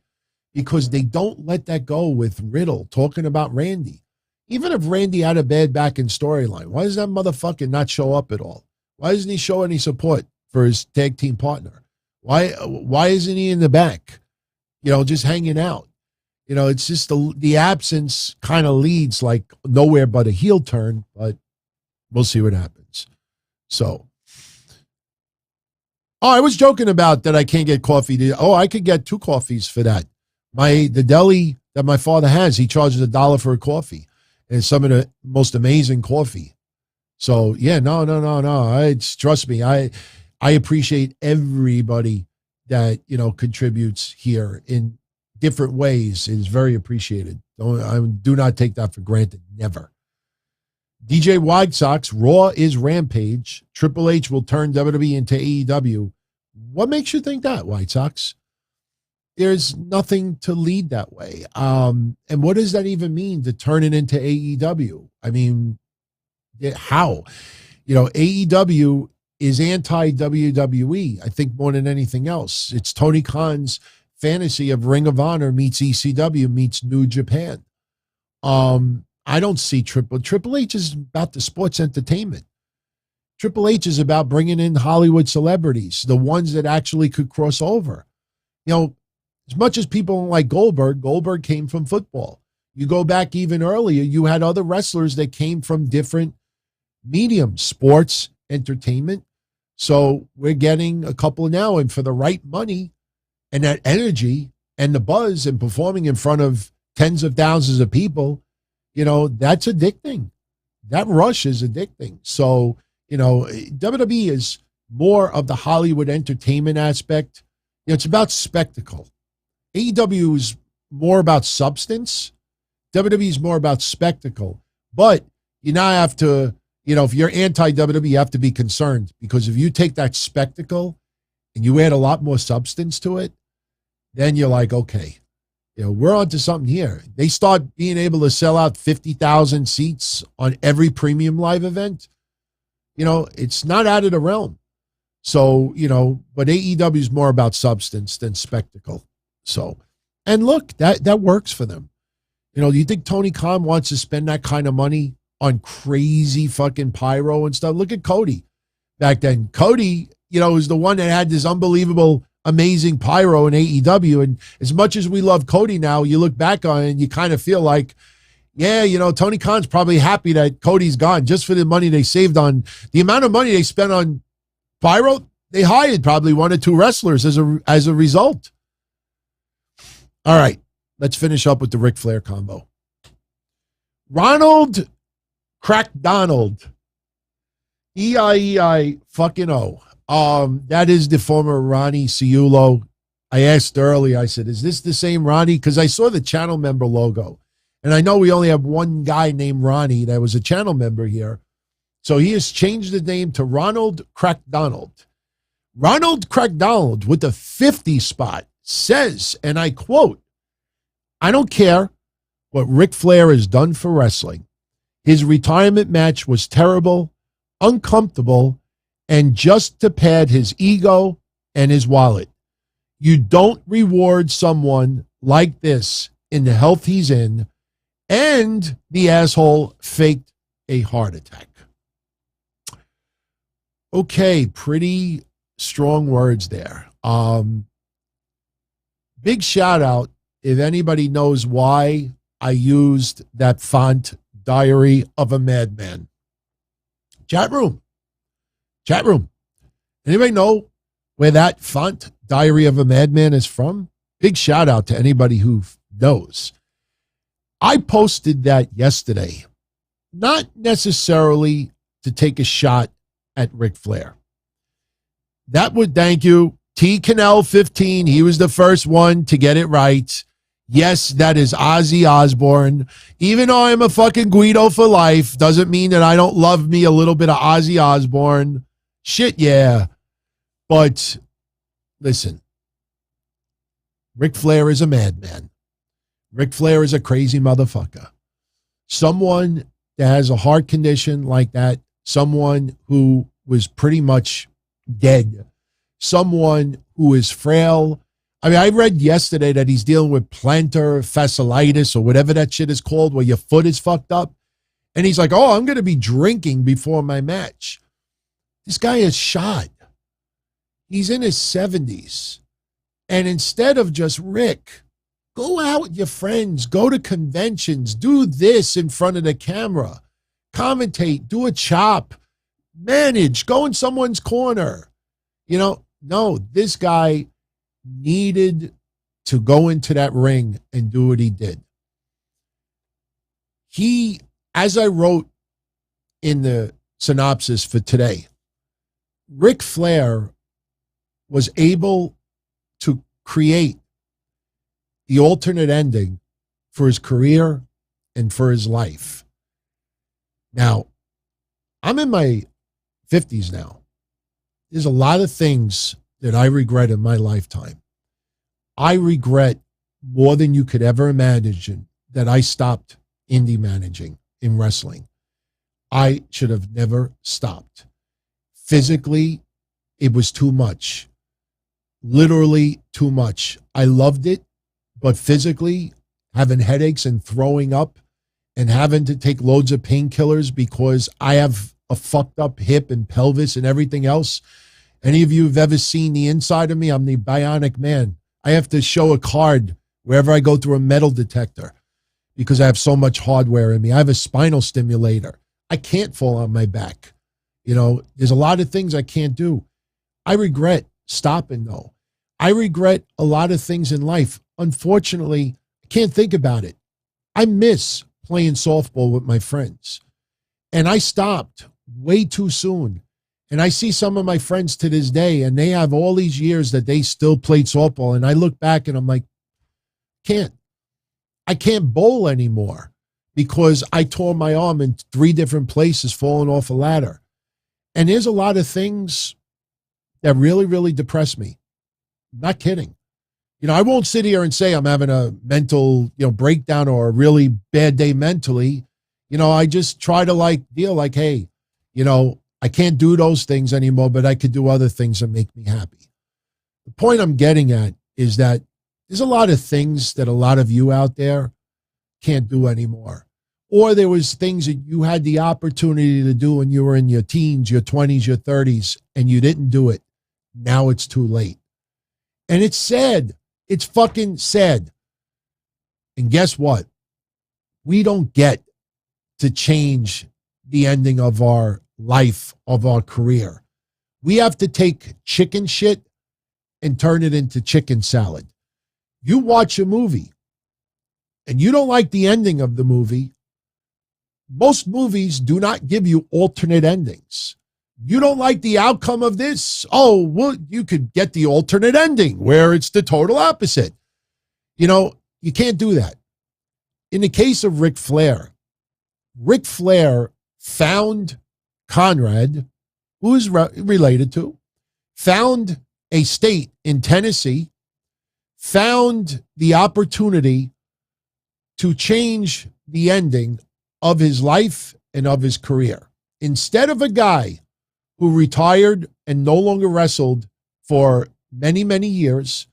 because they don't let that go with Riddle talking about Randy. Even if Randy had a bad back in storyline, why does that motherfucker not show up at all? Why doesn't he show any support for his tag team partner? Why isn't he in the back, just hanging out? It's just the absence kind of leads like nowhere but a heel turn, but we'll see what happens. So, I was joking about that I can't get coffee. I could get 2 coffees for that. The deli that my father has, he charges $1 for a coffee. And it's some of the most amazing coffee. So, yeah, no. Trust me, I appreciate everybody that, contributes here in different ways. It is very appreciated. I do not take that for granted. Never. DJ White Sox, Raw is Rampage. Triple H will turn WWE into AEW. What makes you think that, White Sox? There's nothing to lead that way. And what does that even mean to turn it into AEW? I mean, how? AEW is anti-WWE, I think, more than anything else. It's Tony Khan's fantasy of Ring of Honor meets ECW meets New Japan. I don't see Triple H is about the sports entertainment. Triple H is about bringing in Hollywood celebrities, the ones that actually could cross over. As much as people don't like Goldberg came from football. You go back even earlier, you had other wrestlers that came from different mediums, sports, entertainment. So we're getting a couple now, and for the right money and that energy and the buzz and performing in front of tens of thousands of people, that's addicting. That rush is addicting. So, WWE is more of the Hollywood entertainment aspect. It's about spectacle. AEW is more about substance. WWE is more about spectacle. But you now have to, if you're anti-WWE, you have to be concerned because if you take that spectacle and you add a lot more substance to it, then you're like, okay, we're onto something here. They start being able to sell out 50,000 seats on every premium live event. It's not out of the realm. So, but AEW is more about substance than spectacle. So, and look, that works for them. Do you think Tony Khan wants to spend that kind of money on crazy fucking pyro and stuff? Look at Cody back then. Cody, is the one that had this unbelievable, amazing pyro in AEW. And as much as we love Cody now, you look back on it and you kind of feel like, yeah, Tony Khan's probably happy that Cody's gone just for the money they saved on the amount of money they spent on pyro. They hired probably 1 or 2 wrestlers as a result. All right, let's finish up with the Ric Flair combo. Ronald Crackdonald, E-I-E-I fucking O. That is the former Ronnie Ciulo. I asked earlier, I said, is this the same Ronnie? Because I saw the channel member logo. And I know we only have one guy named Ronnie that was a channel member here. So he has changed the name to Ronald Crackdonald. Ronald Crackdonald with the 50 spot says, and I quote, "I don't care what Ric Flair has done for wrestling. His retirement match was terrible, uncomfortable, and just to pad his ego and his wallet. You don't reward someone like this in the health he's in, and the asshole faked a heart attack." Okay, pretty strong words there. Big shout out if anybody knows why I used that font, Diary of a Madman. Chat room. Anybody know where that font, Diary of a Madman, is from? Big shout out to anybody who knows. I posted that yesterday, not necessarily to take a shot at Ric Flair. That would, thank you, T. Cannell 15. He was the first one to get it right. Yes, that is Ozzy Osbourne. Even though I'm a fucking Guido for life, doesn't mean that I don't love me a little bit of Ozzy Osbourne. Shit, yeah. But listen, Ric Flair is a madman. Ric Flair is a crazy motherfucker. Someone that has a heart condition like that, someone who was pretty much dead, someone who is frail. I mean, I read yesterday that he's dealing with plantar fasciitis or whatever that shit is called, where your foot is fucked up. And he's like, oh, I'm going to be drinking before my match. This guy is shot. He's in his 70s. And instead of just, Rick, go out with your friends, go to conventions, do this in front of the camera, commentate, do a chop, manage, go in someone's corner. You know, no, this guy needed to go into that ring and do what he did. He, as I wrote in the synopsis for today, Ric Flair was able to create the alternate ending for his career and for his life. Now, I'm in my 50s now. There's a lot of things that I regret in my lifetime. I regret more than you could ever imagine that I stopped indie managing in wrestling. I should have never stopped. Physically, it was too much. Literally too much. I loved it, but physically, having headaches and throwing up and having to take loads of painkillers because I have a fucked up hip and pelvis and everything else. Any of you have ever seen the inside of me? I'm the bionic man. I have to show a card wherever I go through a metal detector because I have so much hardware in me. I have a spinal stimulator. I can't fall on my back. You know, there's a lot of things I can't do. I regret stopping, though. I regret a lot of things in life. Unfortunately, I can't think about it. I miss playing softball with my friends. And I stopped way too soon. And I see some of my friends to this day, and they have all these years that they still played softball. And I look back and I'm like, I can't bowl anymore because I tore my arm in 3 different places falling off a ladder. And there's a lot of things that really, really depress me. I'm not kidding. You know, I won't sit here and say I'm having a mental, breakdown or a really bad day mentally. You know, I just try to deal like, hey, I can't do those things anymore, but I could do other things that make me happy. The point I'm getting at is that there's a lot of things that a lot of you out there can't do anymore. Or there was things that you had the opportunity to do when you were in your teens, your 20s, your 30s, and you didn't do it. Now it's too late. And it's sad. It's fucking sad. And guess what? We don't get to change the ending of our life, of our career. We have to take chicken shit and turn it into chicken salad. You watch a movie and you don't like the ending of the movie. Most movies do not give you alternate endings. You don't like the outcome of this? Oh, well, you could get the alternate ending where it's the total opposite. You can't do that. In the case of Ric Flair found Conrad, who is related to, found a state in Tennessee, found the opportunity to change the ending of his life and of his career. Instead of a guy who retired and no longer wrestled for many, many years,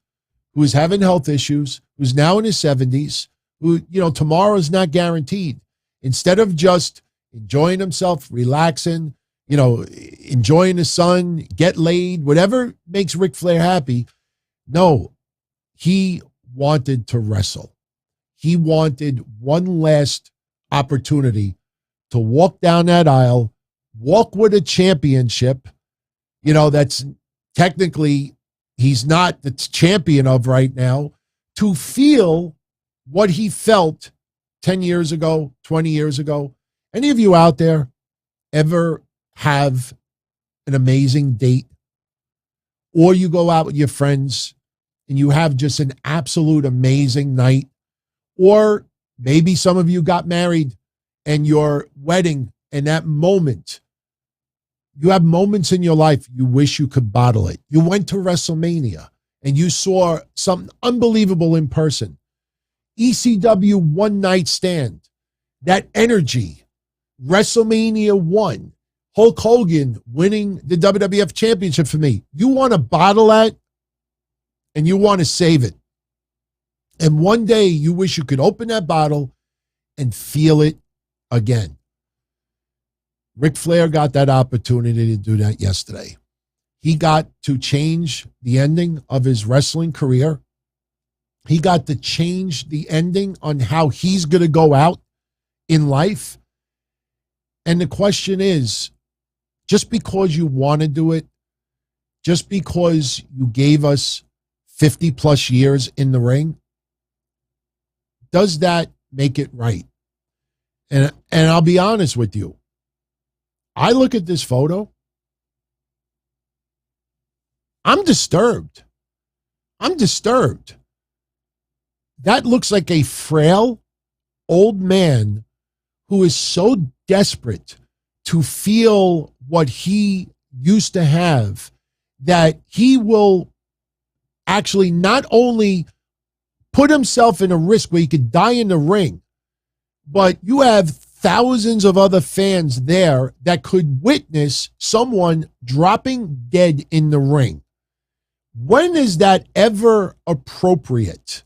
who is having health issues, who's now in his 70s, who, tomorrow is not guaranteed. Instead of just enjoying himself, relaxing, enjoying the sun, get laid, whatever makes Ric Flair happy. No, he wanted to wrestle. He wanted one last opportunity to walk down that aisle, walk with a championship, that's technically he's not the champion of right now, to feel what he felt 10 years ago, 20 years ago. Any of you out there ever have an amazing date? Or you go out with your friends and you have just an absolute amazing night? Or maybe some of you got married and your wedding and that moment, you have moments in your life you wish you could bottle it. You went to WrestleMania and you saw something unbelievable in person. ECW one night stand, that energy, WrestleMania 1, Hulk Hogan winning the WWF Championship for me. You want to bottle that and you want to save it. And one day you wish you could open that bottle and feel it again. Ric Flair got that opportunity to do that yesterday. He got to change the ending of his wrestling career. He got to change the ending on how he's going to go out in life. And the question is, just because you want to do it, just because you gave us 50 plus years in the ring, does that make it right? And I'll be honest with you. I look at this photo. I'm disturbed. I'm disturbed. That looks like a frail old man who is so desperate to feel what he used to have that he will actually not only put himself in a risk where he could die in the ring, but you have thousands of other fans there that could witness someone dropping dead in the ring. When is that ever appropriate?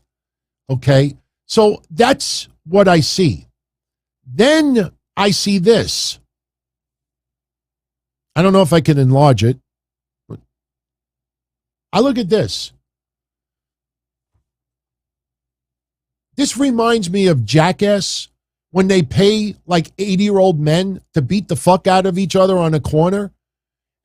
Okay, so that's what I see. Then I see this. I don't know if I can enlarge it, but I look at this. This reminds me of Jackass when they pay like 80-year-old men to beat the fuck out of each other on a corner,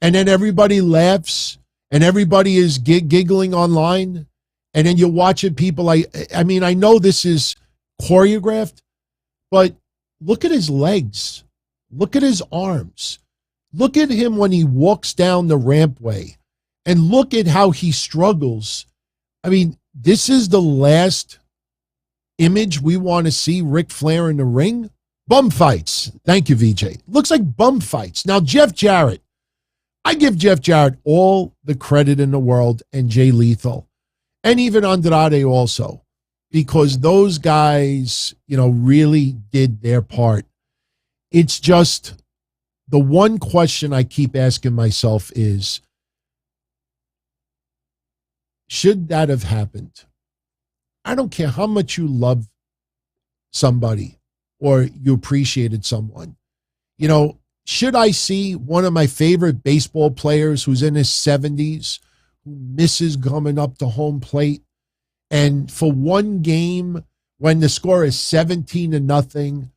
and then everybody laughs and everybody is giggling online, and then you watch it, people I mean, I know this is choreographed, but look at his legs. Look at his arms. Look at him when he walks down the rampway, and look at how he struggles. I mean, this is the last image we want to see Ric Flair in the ring. Bum fights. Thank you, VJ. Looks like bum fights. Now, Jeff Jarrett. I give Jeff Jarrett all the credit in the world, and Jay Lethal, and even Andrade also, because those guys, really did their part. It's just the one question I keep asking myself is, should that have happened? I don't care how much you love somebody or you appreciated someone. Should I see one of my favorite baseball players who's in his 70s, who misses coming up to home plate, and for one game when the score is 17-0,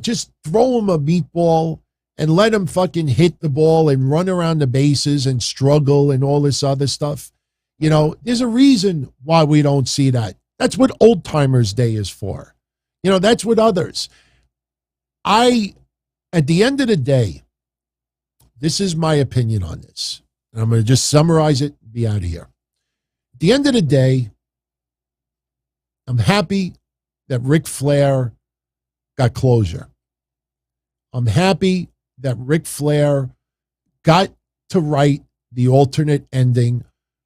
just throw him a meatball and let him fucking hit the ball and run around the bases and struggle and all this other stuff? There's a reason why we don't see that. That's what Old Timers Day is for. That's what others. At the end of the day, this is my opinion on this. And I'm going to just summarize it and be out of here. At the end of the day, I'm happy that Ric Flair got closure. I'm happy that Ric Flair got to write the alternate ending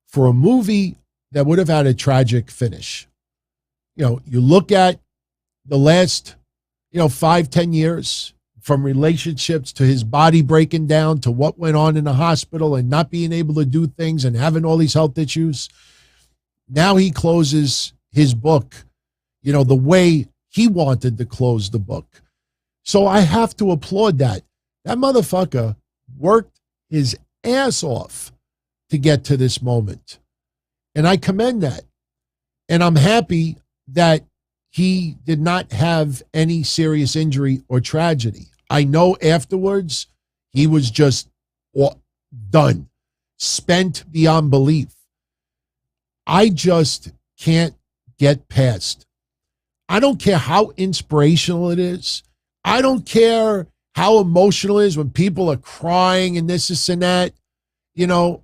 for a movie that would have had a tragic finish. You look at the last, 5-10 years, from relationships to his body breaking down to what went on in the hospital and not being able to do things and having all these health issues. Now he closes his book, the way he wanted to close the book. So I have to applaud that. That motherfucker worked his ass off to get to this moment. And I commend that. And I'm happy that he did not have any serious injury or tragedy. I know afterwards he was just done, spent beyond belief. I just can't get past. I don't care how inspirational it is. I don't care how emotional it is when people are crying and this and that. I don't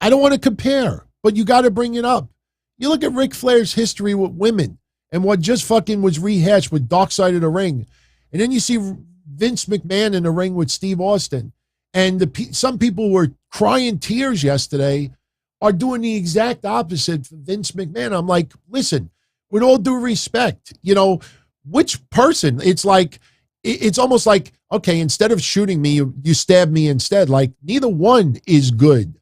want to compare, but you got to bring it up. You look at Ric Flair's history with women and what just fucking was rehashed with Dark Side of the Ring. And then you see Vince McMahon in the ring with Steve Austin. And some people were crying tears yesterday are doing the exact opposite for Vince McMahon. I'm like, listen, With all due respect, which person? It's almost like, okay, instead of shooting me, you stab me instead. Like, neither one is good.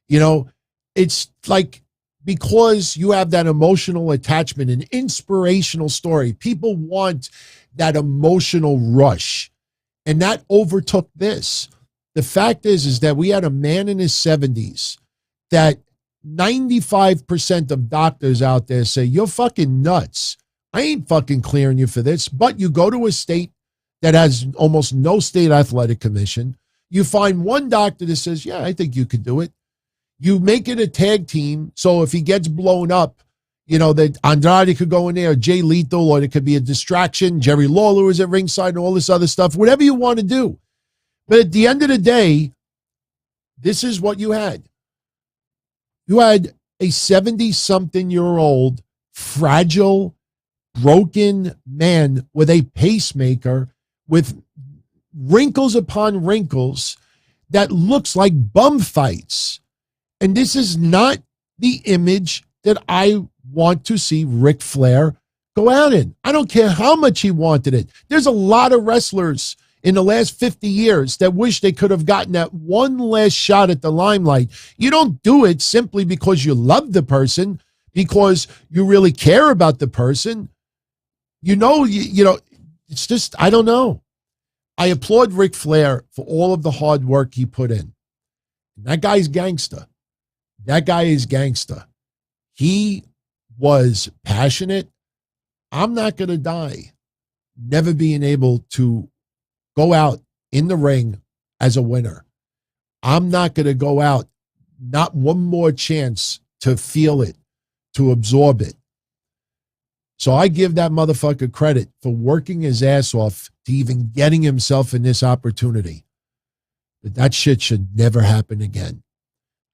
It's like, because you have that emotional attachment, an inspirational story, people want that emotional rush. And that overtook this. The fact is that we had a man in his 70s that 95% of doctors out there say, you're fucking nuts. I ain't fucking clearing you for this. But you go to a state that has almost no state athletic commission. You find one doctor that says, yeah, I think you could do it. You make it a tag team. So if he gets blown up, that Andrade could go in there, or Jay Lethal, or it could be a distraction. Jerry Lawler is at ringside and all this other stuff, whatever you want to do. But at the end of the day, this is what you had. You had a 70-something-year-old, fragile, broken man with a pacemaker with wrinkles upon wrinkles that looks like bum fights. And this is not the image that I want to see Ric Flair go out in. I don't care how much he wanted it. There's a lot of wrestlers in the last 50 years that wish they could have gotten that one last shot at the limelight. You don't do it simply because you love the person, because you really care about the person. It's just, I don't know. I applaud Ric Flair for all of the hard work he put in. That guy's gangster. That guy is gangster. He was passionate. I'm not going to die never being able to go out in the ring as a winner. I'm not going to go out, not one more chance to feel it, to absorb it. So I give that motherfucker credit for working his ass off to even getting himself in this opportunity. But that shit should never happen again.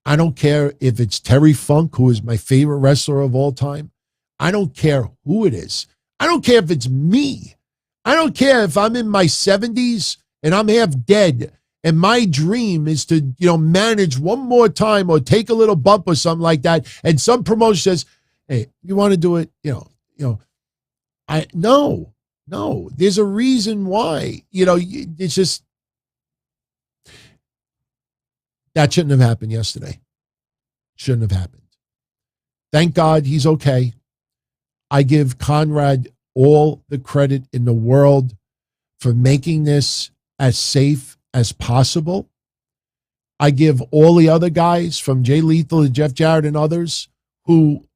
I don't care if it's Terry Funk, who is my favorite wrestler of all time. I don't care who it is. I don't care if it's me. I don't care if I'm in my 70s and I'm half dead and my dream is to, manage one more time or take a little bump or something like that. And some promoter says, hey, you want to do it? No, there's a reason why, it's just, that shouldn't have happened yesterday. Shouldn't have happened. Thank God he's okay. I give Conrad all the credit in the world for making this as safe as possible. I give all the other guys, from Jay Lethal to Jeff Jarrett and others, who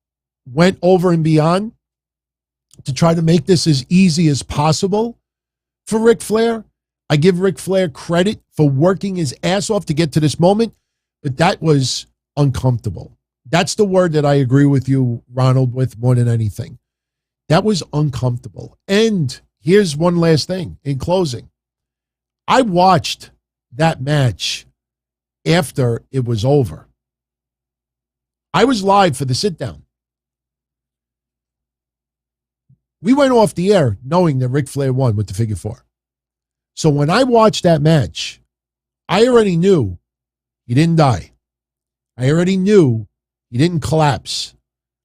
went over and beyond to try to make this as easy as possible for Ric Flair. I give Ric Flair credit for working his ass off to get to this moment, but that was uncomfortable. That's the word that I agree with you, Ronald, with more than anything. That was uncomfortable. And here's one last thing in closing. I watched that match after it was over. I was live for the sit down. We went off the air knowing that Ric Flair won with the figure four. So when I watched that match, I already knew he didn't die. I already knew he didn't collapse.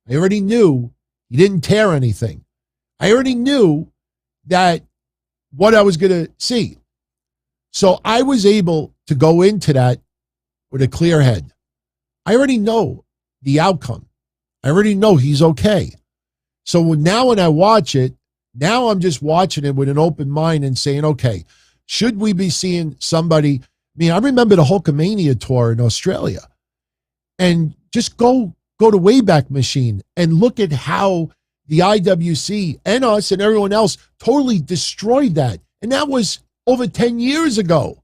I already knew he didn't tear anything. I already knew that what I was going to see. So I was able to go into that with a clear head. I already know the outcome. I already know he's okay. So now when I watch it, now I'm just watching it with an open mind and saying, okay, should we be seeing somebody? I remember the Hulkamania tour in Australia, and just go to Wayback Machine and look at how the IWC and us and everyone else totally destroyed that. And that was over 10 years ago.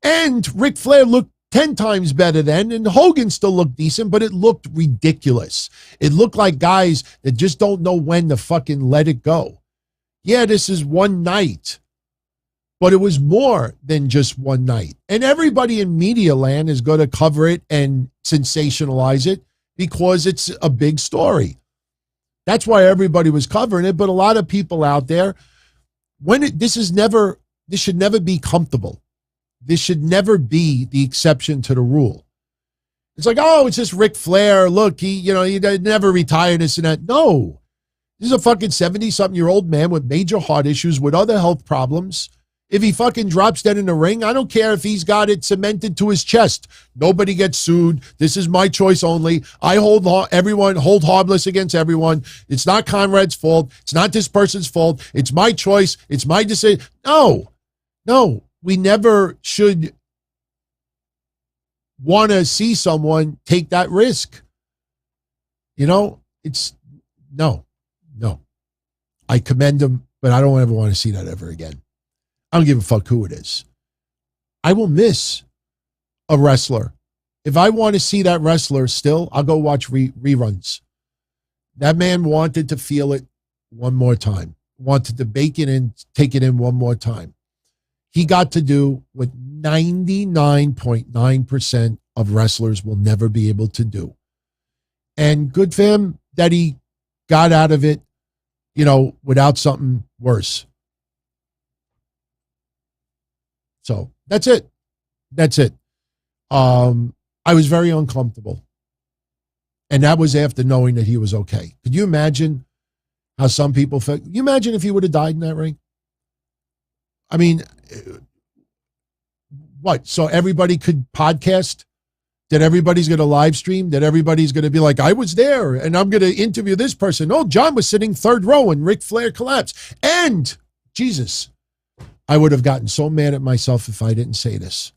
And Ric Flair looked 10 times better then, and Hogan still looked decent, but it looked ridiculous. It looked like guys that just don't know when to fucking let it go. Yeah, this is one night, but it was more than just one night. And everybody in media land is going to cover it and sensationalize it because it's a big story. That's why everybody was covering it. But a lot of people out there, this should never be comfortable. This should never be the exception to the rule. It's like, oh, it's just Ric Flair. Look, he never retired, this and that. No, This is a fucking 70-something-year-old man with major heart issues, with other health problems. If he fucking drops dead in the ring, I don't care if he's got it cemented to his chest. Nobody gets sued. This is my choice only. I hold harmless against everyone. It's not Conrad's fault. It's not this person's fault. It's my choice. It's my decision. No, we never should want to see someone take that risk. It's no. I commend him, but I don't ever want to see that ever again. I don't give a fuck who it is. I will miss a wrestler. If I want to see that wrestler still, I'll go watch reruns. That man wanted to feel it one more time, wanted to bake it in, take it in one more time. He got to do what 99.9% of wrestlers will never be able to do. And good for him that he got out of it, without something worse. So that's it. I was very uncomfortable. And that was after knowing that he was okay. Could you imagine how some people felt? Can you imagine if he would have died in that ring? I mean, what? So everybody could podcast? That everybody's going to live stream? That everybody's going to be like, I was there and I'm going to interview this person. Oh, John was sitting third row and Ric Flair collapsed. And Jesus, I would have gotten so mad at myself if I didn't say this.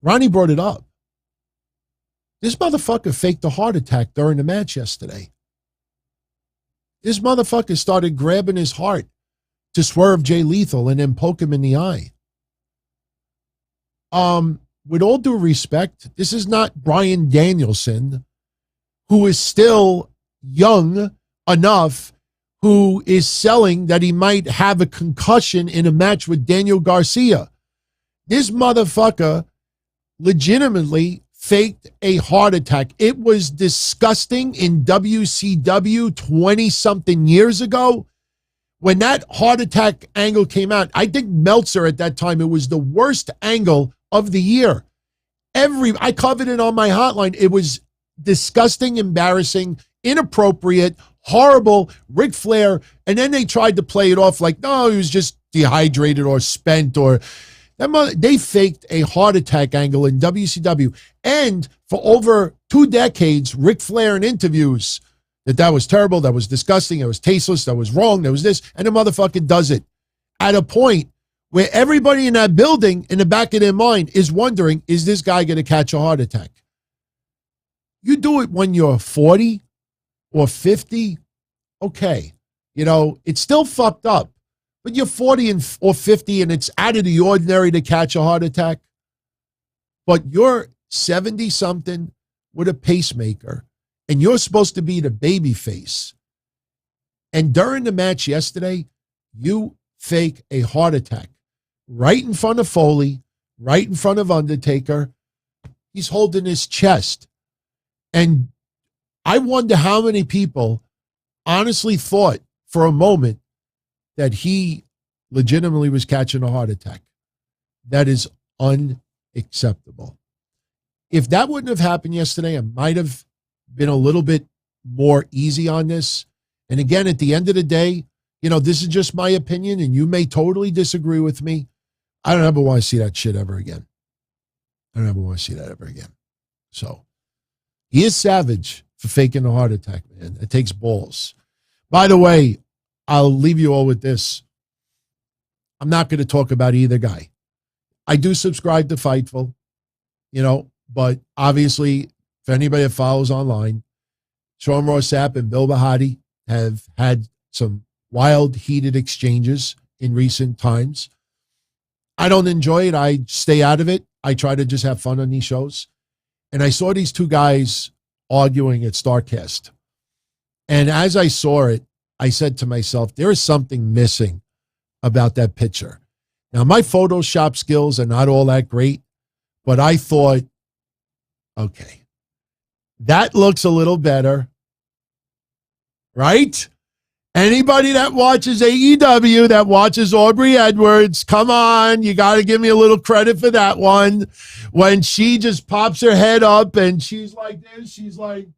Ronnie brought it up. This motherfucker faked a heart attack during the match yesterday. This motherfucker started grabbing his heart to swerve Jay Lethal and then poke him in the eye. With all due respect, this is not Bryan Danielson, who is still young enough, who is selling that he might have a concussion in a match with Daniel Garcia. This motherfucker legitimately faked a heart attack. It was disgusting in WCW 20-something years ago. When that heart attack angle came out, I think Meltzer at that time, it was the worst angle of the year. I covered it on my hotline. It was disgusting, embarrassing, inappropriate, horrible. Ric Flair, and then they tried to play it off like, no, he was just dehydrated or spent, or they faked a heart attack angle in WCW. And for over 2 decades, Ric Flair in interviews that was terrible, that was disgusting, that was tasteless, that was wrong, that was this, and the motherfucker does it at a point where everybody in that building, in the back of their mind, is wondering, is this guy going to catch a heart attack? You do it when you're 40 or 50, okay. It's still fucked up, but you're 40 or 50 and it's out of the ordinary to catch a heart attack. But you're 70-something with a pacemaker, and you're supposed to be the baby face. And during the match yesterday, you fake a heart attack. Right in front of Foley, right in front of Undertaker. He's holding his chest. And I wonder how many people honestly thought for a moment that he legitimately was catching a heart attack. That is unacceptable. If that wouldn't have happened yesterday, I might have been a little bit more easy on this. And again, at the end of the day, this is just my opinion, and you may totally disagree with me. I don't ever want to see that shit ever again. So he is savage for faking a heart attack, man. It takes balls. By the way, I'll leave you all with this. I'm not going to talk about either guy. I do subscribe to Fightful, but obviously, for anybody that follows online, Sean Ross Sapp and Bill Bahati have had some wild, heated exchanges in recent times. I don't enjoy it. I stay out of it. I try to just have fun on these shows. And I saw these two guys arguing at StarCast. And as I saw it, I said to myself, there is something missing about that picture. Now, my Photoshop skills are not all that great, but I thought, okay, that looks a little better, right? Anybody that watches AEW, that watches Aubrey Edwards, come on, you got to give me a little credit for that one. When she just pops her head up and she's like this, she's like,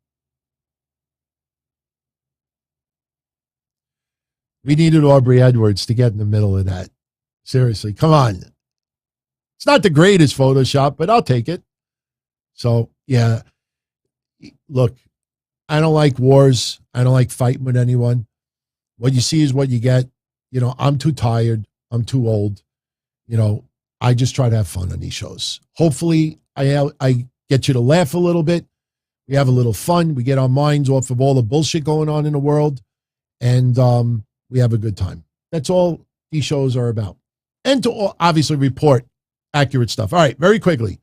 We needed Aubrey Edwards to get in the middle of that. Seriously, come on. It's not the greatest Photoshop, but I'll take it. So, yeah. Look, I don't like wars. I don't like fighting with anyone. What you see is what you get. You know, I'm too tired. I'm too old. You know, I just try to have fun on these shows. Hopefully, I get you to laugh a little bit. We have a little fun. We get our minds off of all the bullshit going on in the world. And we have a good time. That's all these shows are about. And to obviously report accurate stuff. All right, very quickly.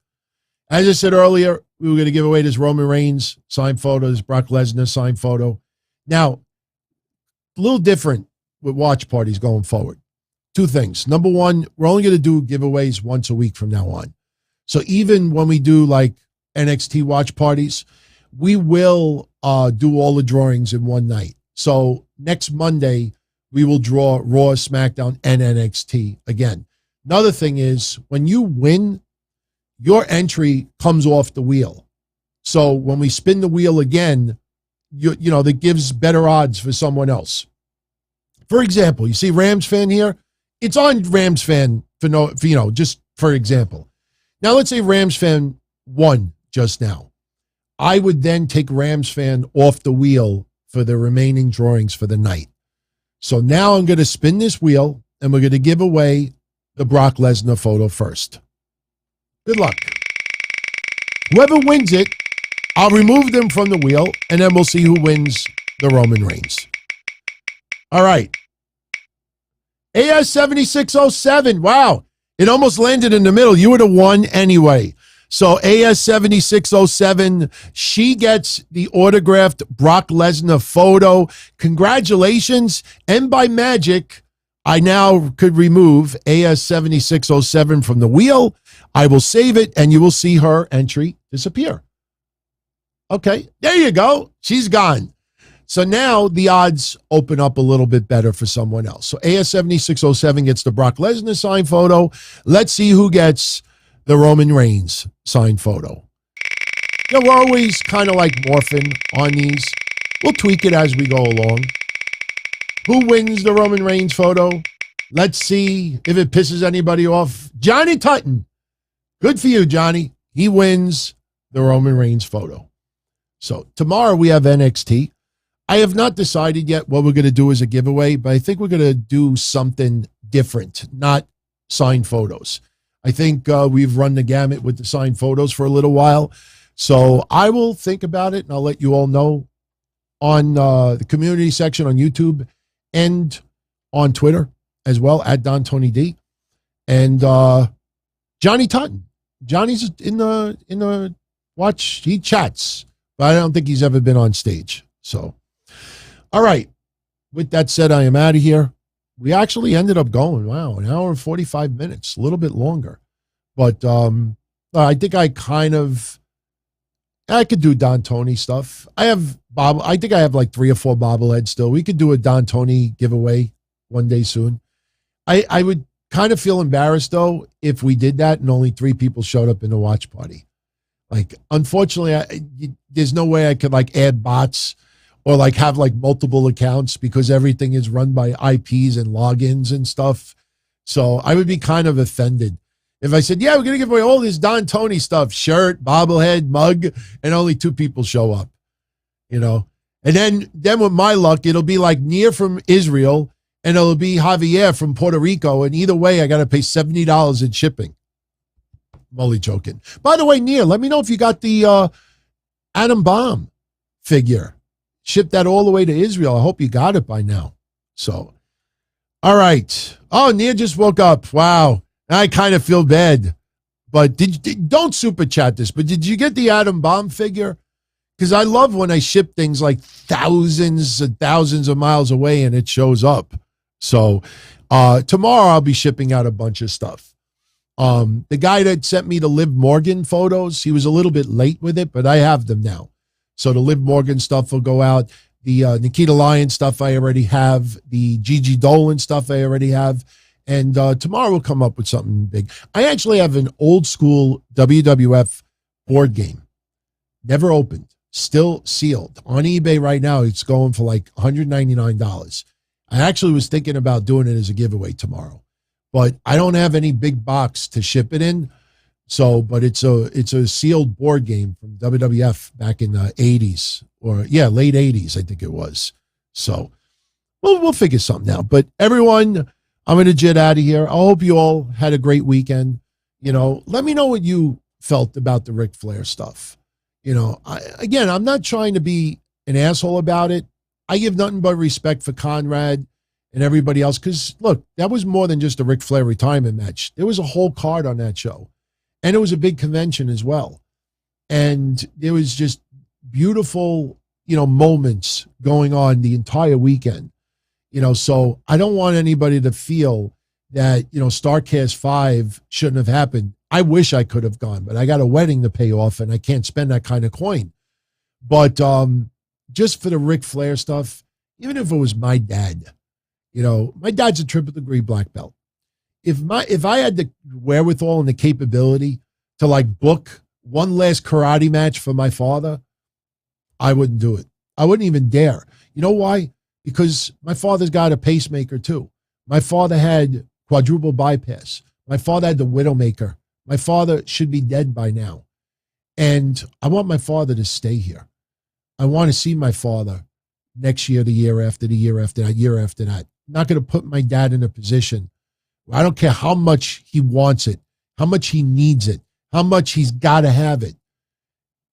As I said earlier, we were going to give away this Roman Reigns signed photo, this Brock Lesnar signed photo. Now, a little different with watch parties going forward. Two things. Number one, we're only going to do giveaways once a week from now on. So even when we do like NXT watch parties, we will do all the drawings in one night. So next Monday, we will draw Raw, SmackDown, and NXT again. Another thing is when you win, your entry comes off the wheel. So when we spin the wheel again, you know, that gives better odds for someone else. For example, you see Rams fan here? It's on Rams fan for just for example. Now let's say Rams fan won just now. I would then take Rams fan off the wheel for the remaining drawings for the night. So now I'm going to spin this wheel and we're going to give away the Brock Lesnar photo first. Good luck. Whoever wins it, I'll remove them from the wheel and then we'll see who wins the Roman Reigns. All right. AS7607. Wow. It almost landed in the middle. You would have won anyway. So AS7607, she gets the autographed Brock Lesnar photo. Congratulations. And by magic, I now could remove AS7607 from the wheel. I will save it and you will see her entry disappear. Okay, there you go. She's gone. So now the odds open up a little bit better for someone else. So AS7607 gets the Brock Lesnar signed photo. Let's see who gets the Roman Reigns signed photo. You know, we're always kind of like morphing on these. We'll tweak it as we go along. Who wins the Roman Reigns photo? Let's see if it pisses anybody off. Johnny Tutton. Good for you, Johnny. He wins the Roman Reigns photo. So tomorrow we have NXT. I have not decided yet what we're going to do as a giveaway, but I think we're going to do something different, not signed photos. I think we've run the gamut with the signed photos for a little while. So I will think about it, and I'll let you all know on the community section on YouTube and on Twitter as well, at Don Tony D. And Johnny Tutton. Johnny's in the watch. He chats, but I don't think he's ever been on stage. So, all right. With that said, I am out of here. We actually ended up going, wow, an hour and 45 minutes, a little bit longer. But I think I could do Don Tony stuff. I think I have like 3 or 4 bobbleheads still. We could do a Don Tony giveaway one day soon. I would kind of feel embarrassed, though, if we did that and only 3 people showed up in the watch party. Like, unfortunately, there's no way I could like add bots or like have like multiple accounts because everything is run by IPs and logins and stuff. So I would be kind of offended if I said, yeah, we're going to give away all this Don Tony stuff, shirt, bobblehead, mug, and only 2 people show up, you know? And then with my luck, it'll be like Near from Israel and it'll be Javier from Puerto Rico. And either way, I got to pay $70 in shipping. I'm only joking. By the way, Near, let me know if you got the Atom Bomb figure. Shipped that all the way to Israel. I hope you got it by now. So, all right. Oh, Near just woke up. Wow. I kind of feel bad. But don't super chat this, but did you get the Atom Bomb figure? Because I love when I ship things like thousands and thousands of miles away and it shows up. So tomorrow I'll be shipping out a bunch of stuff. The guy that sent me the Liv Morgan photos, he was a little bit late with it, but I have them now. So the Liv Morgan stuff will go out. The Nikita Lyons stuff I already have. The Gigi Dolan stuff I already have. And tomorrow we'll come up with something big. I actually have an old school WWF board game. Never opened. Still sealed. On eBay right now, it's going for like $199. I actually was thinking about doing it as a giveaway tomorrow, but I don't have any big box to ship it in. So, but it's a sealed board game from WWF back in the 80s late 80s, I think it was. So we'll figure something out. But everyone, I'm going to jet out of here. I hope you all had a great weekend. Let me know what you felt about the Ric Flair stuff. I'm not trying to be an asshole about it. I give nothing but respect for Conrad and everybody else. Because, look, that was more than just a Ric Flair retirement match. There was a whole card on that show. And it was a big convention as well. And there was just beautiful, moments going on the entire weekend. So I don't want anybody to feel that, StarCast 5 shouldn't have happened. I wish I could have gone, but I got a wedding to pay off and I can't spend that kind of coin. But just for the Ric Flair stuff, even if it was my dad, my dad's a triple degree black belt. If I had the wherewithal and the capability to book one last karate match for my father, I wouldn't do it. I wouldn't even dare. You know why? Because my father's got a pacemaker too. My father had quadruple bypass. My father had the Widowmaker. My father should be dead by now. And I want my father to stay here. I want to see my father next year, the year after, the year after that, year after that. I'm not going to put my dad in a position where I don't care how much he wants it, how much he needs it, how much he's got to have it.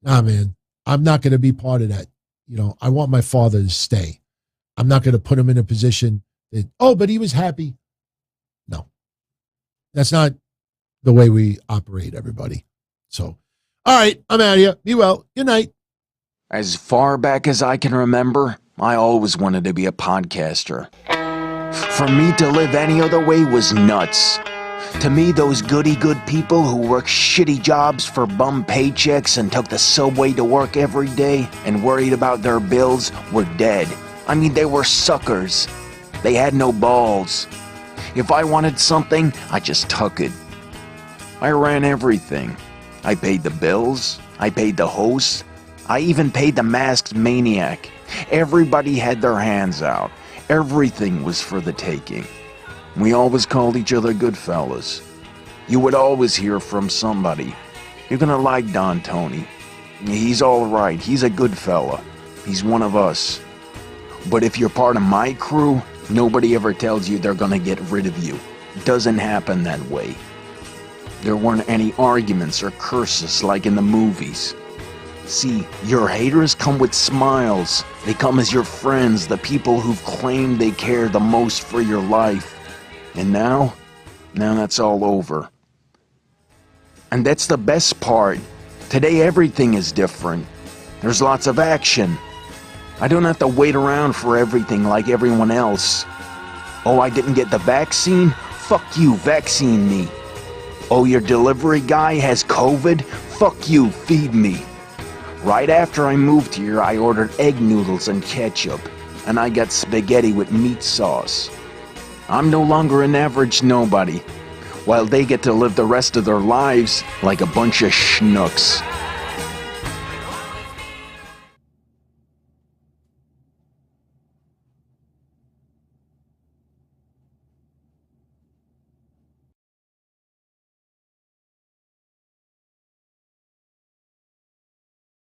Nah, man, I'm not going to be part of that. I want my father to stay. I'm not going to put him in a position that, but he was happy. No, that's not the way we operate, everybody. So, all right, I'm out of here. Be well. Good night. As far back as I can remember, I always wanted to be a podcaster. For me to live any other way was nuts. To me, those goody-good people who worked shitty jobs for bum paychecks and took the subway to work every day and worried about their bills were dead. I mean, they were suckers. They had no balls. If I wanted something, I just took it. I ran everything. I paid the bills. I paid the host. I even paid the masked maniac. Everybody had their hands out. Everything was for the taking. We always called each other good fellas. You would always hear from somebody. You're gonna like Don Tony. He's alright. He's a good fella. He's one of us. But if you're part of my crew, nobody ever tells you they're gonna get rid of you. It doesn't happen that way. There weren't any arguments or curses like in the movies. See, your haters come with smiles. They come as your friends, the people who've claimed they care the most for your life. And now that's all over. And that's the best part. Today everything is different. There's lots of action. I don't have to wait around for everything like everyone else. Oh, I didn't get the vaccine? Fuck you, vaccine me. Oh, your delivery guy has COVID? Fuck you, feed me. Right after I moved here, I ordered egg noodles and ketchup, and I got spaghetti with meat sauce. I'm no longer an average nobody, while they get to live the rest of their lives like a bunch of schnooks.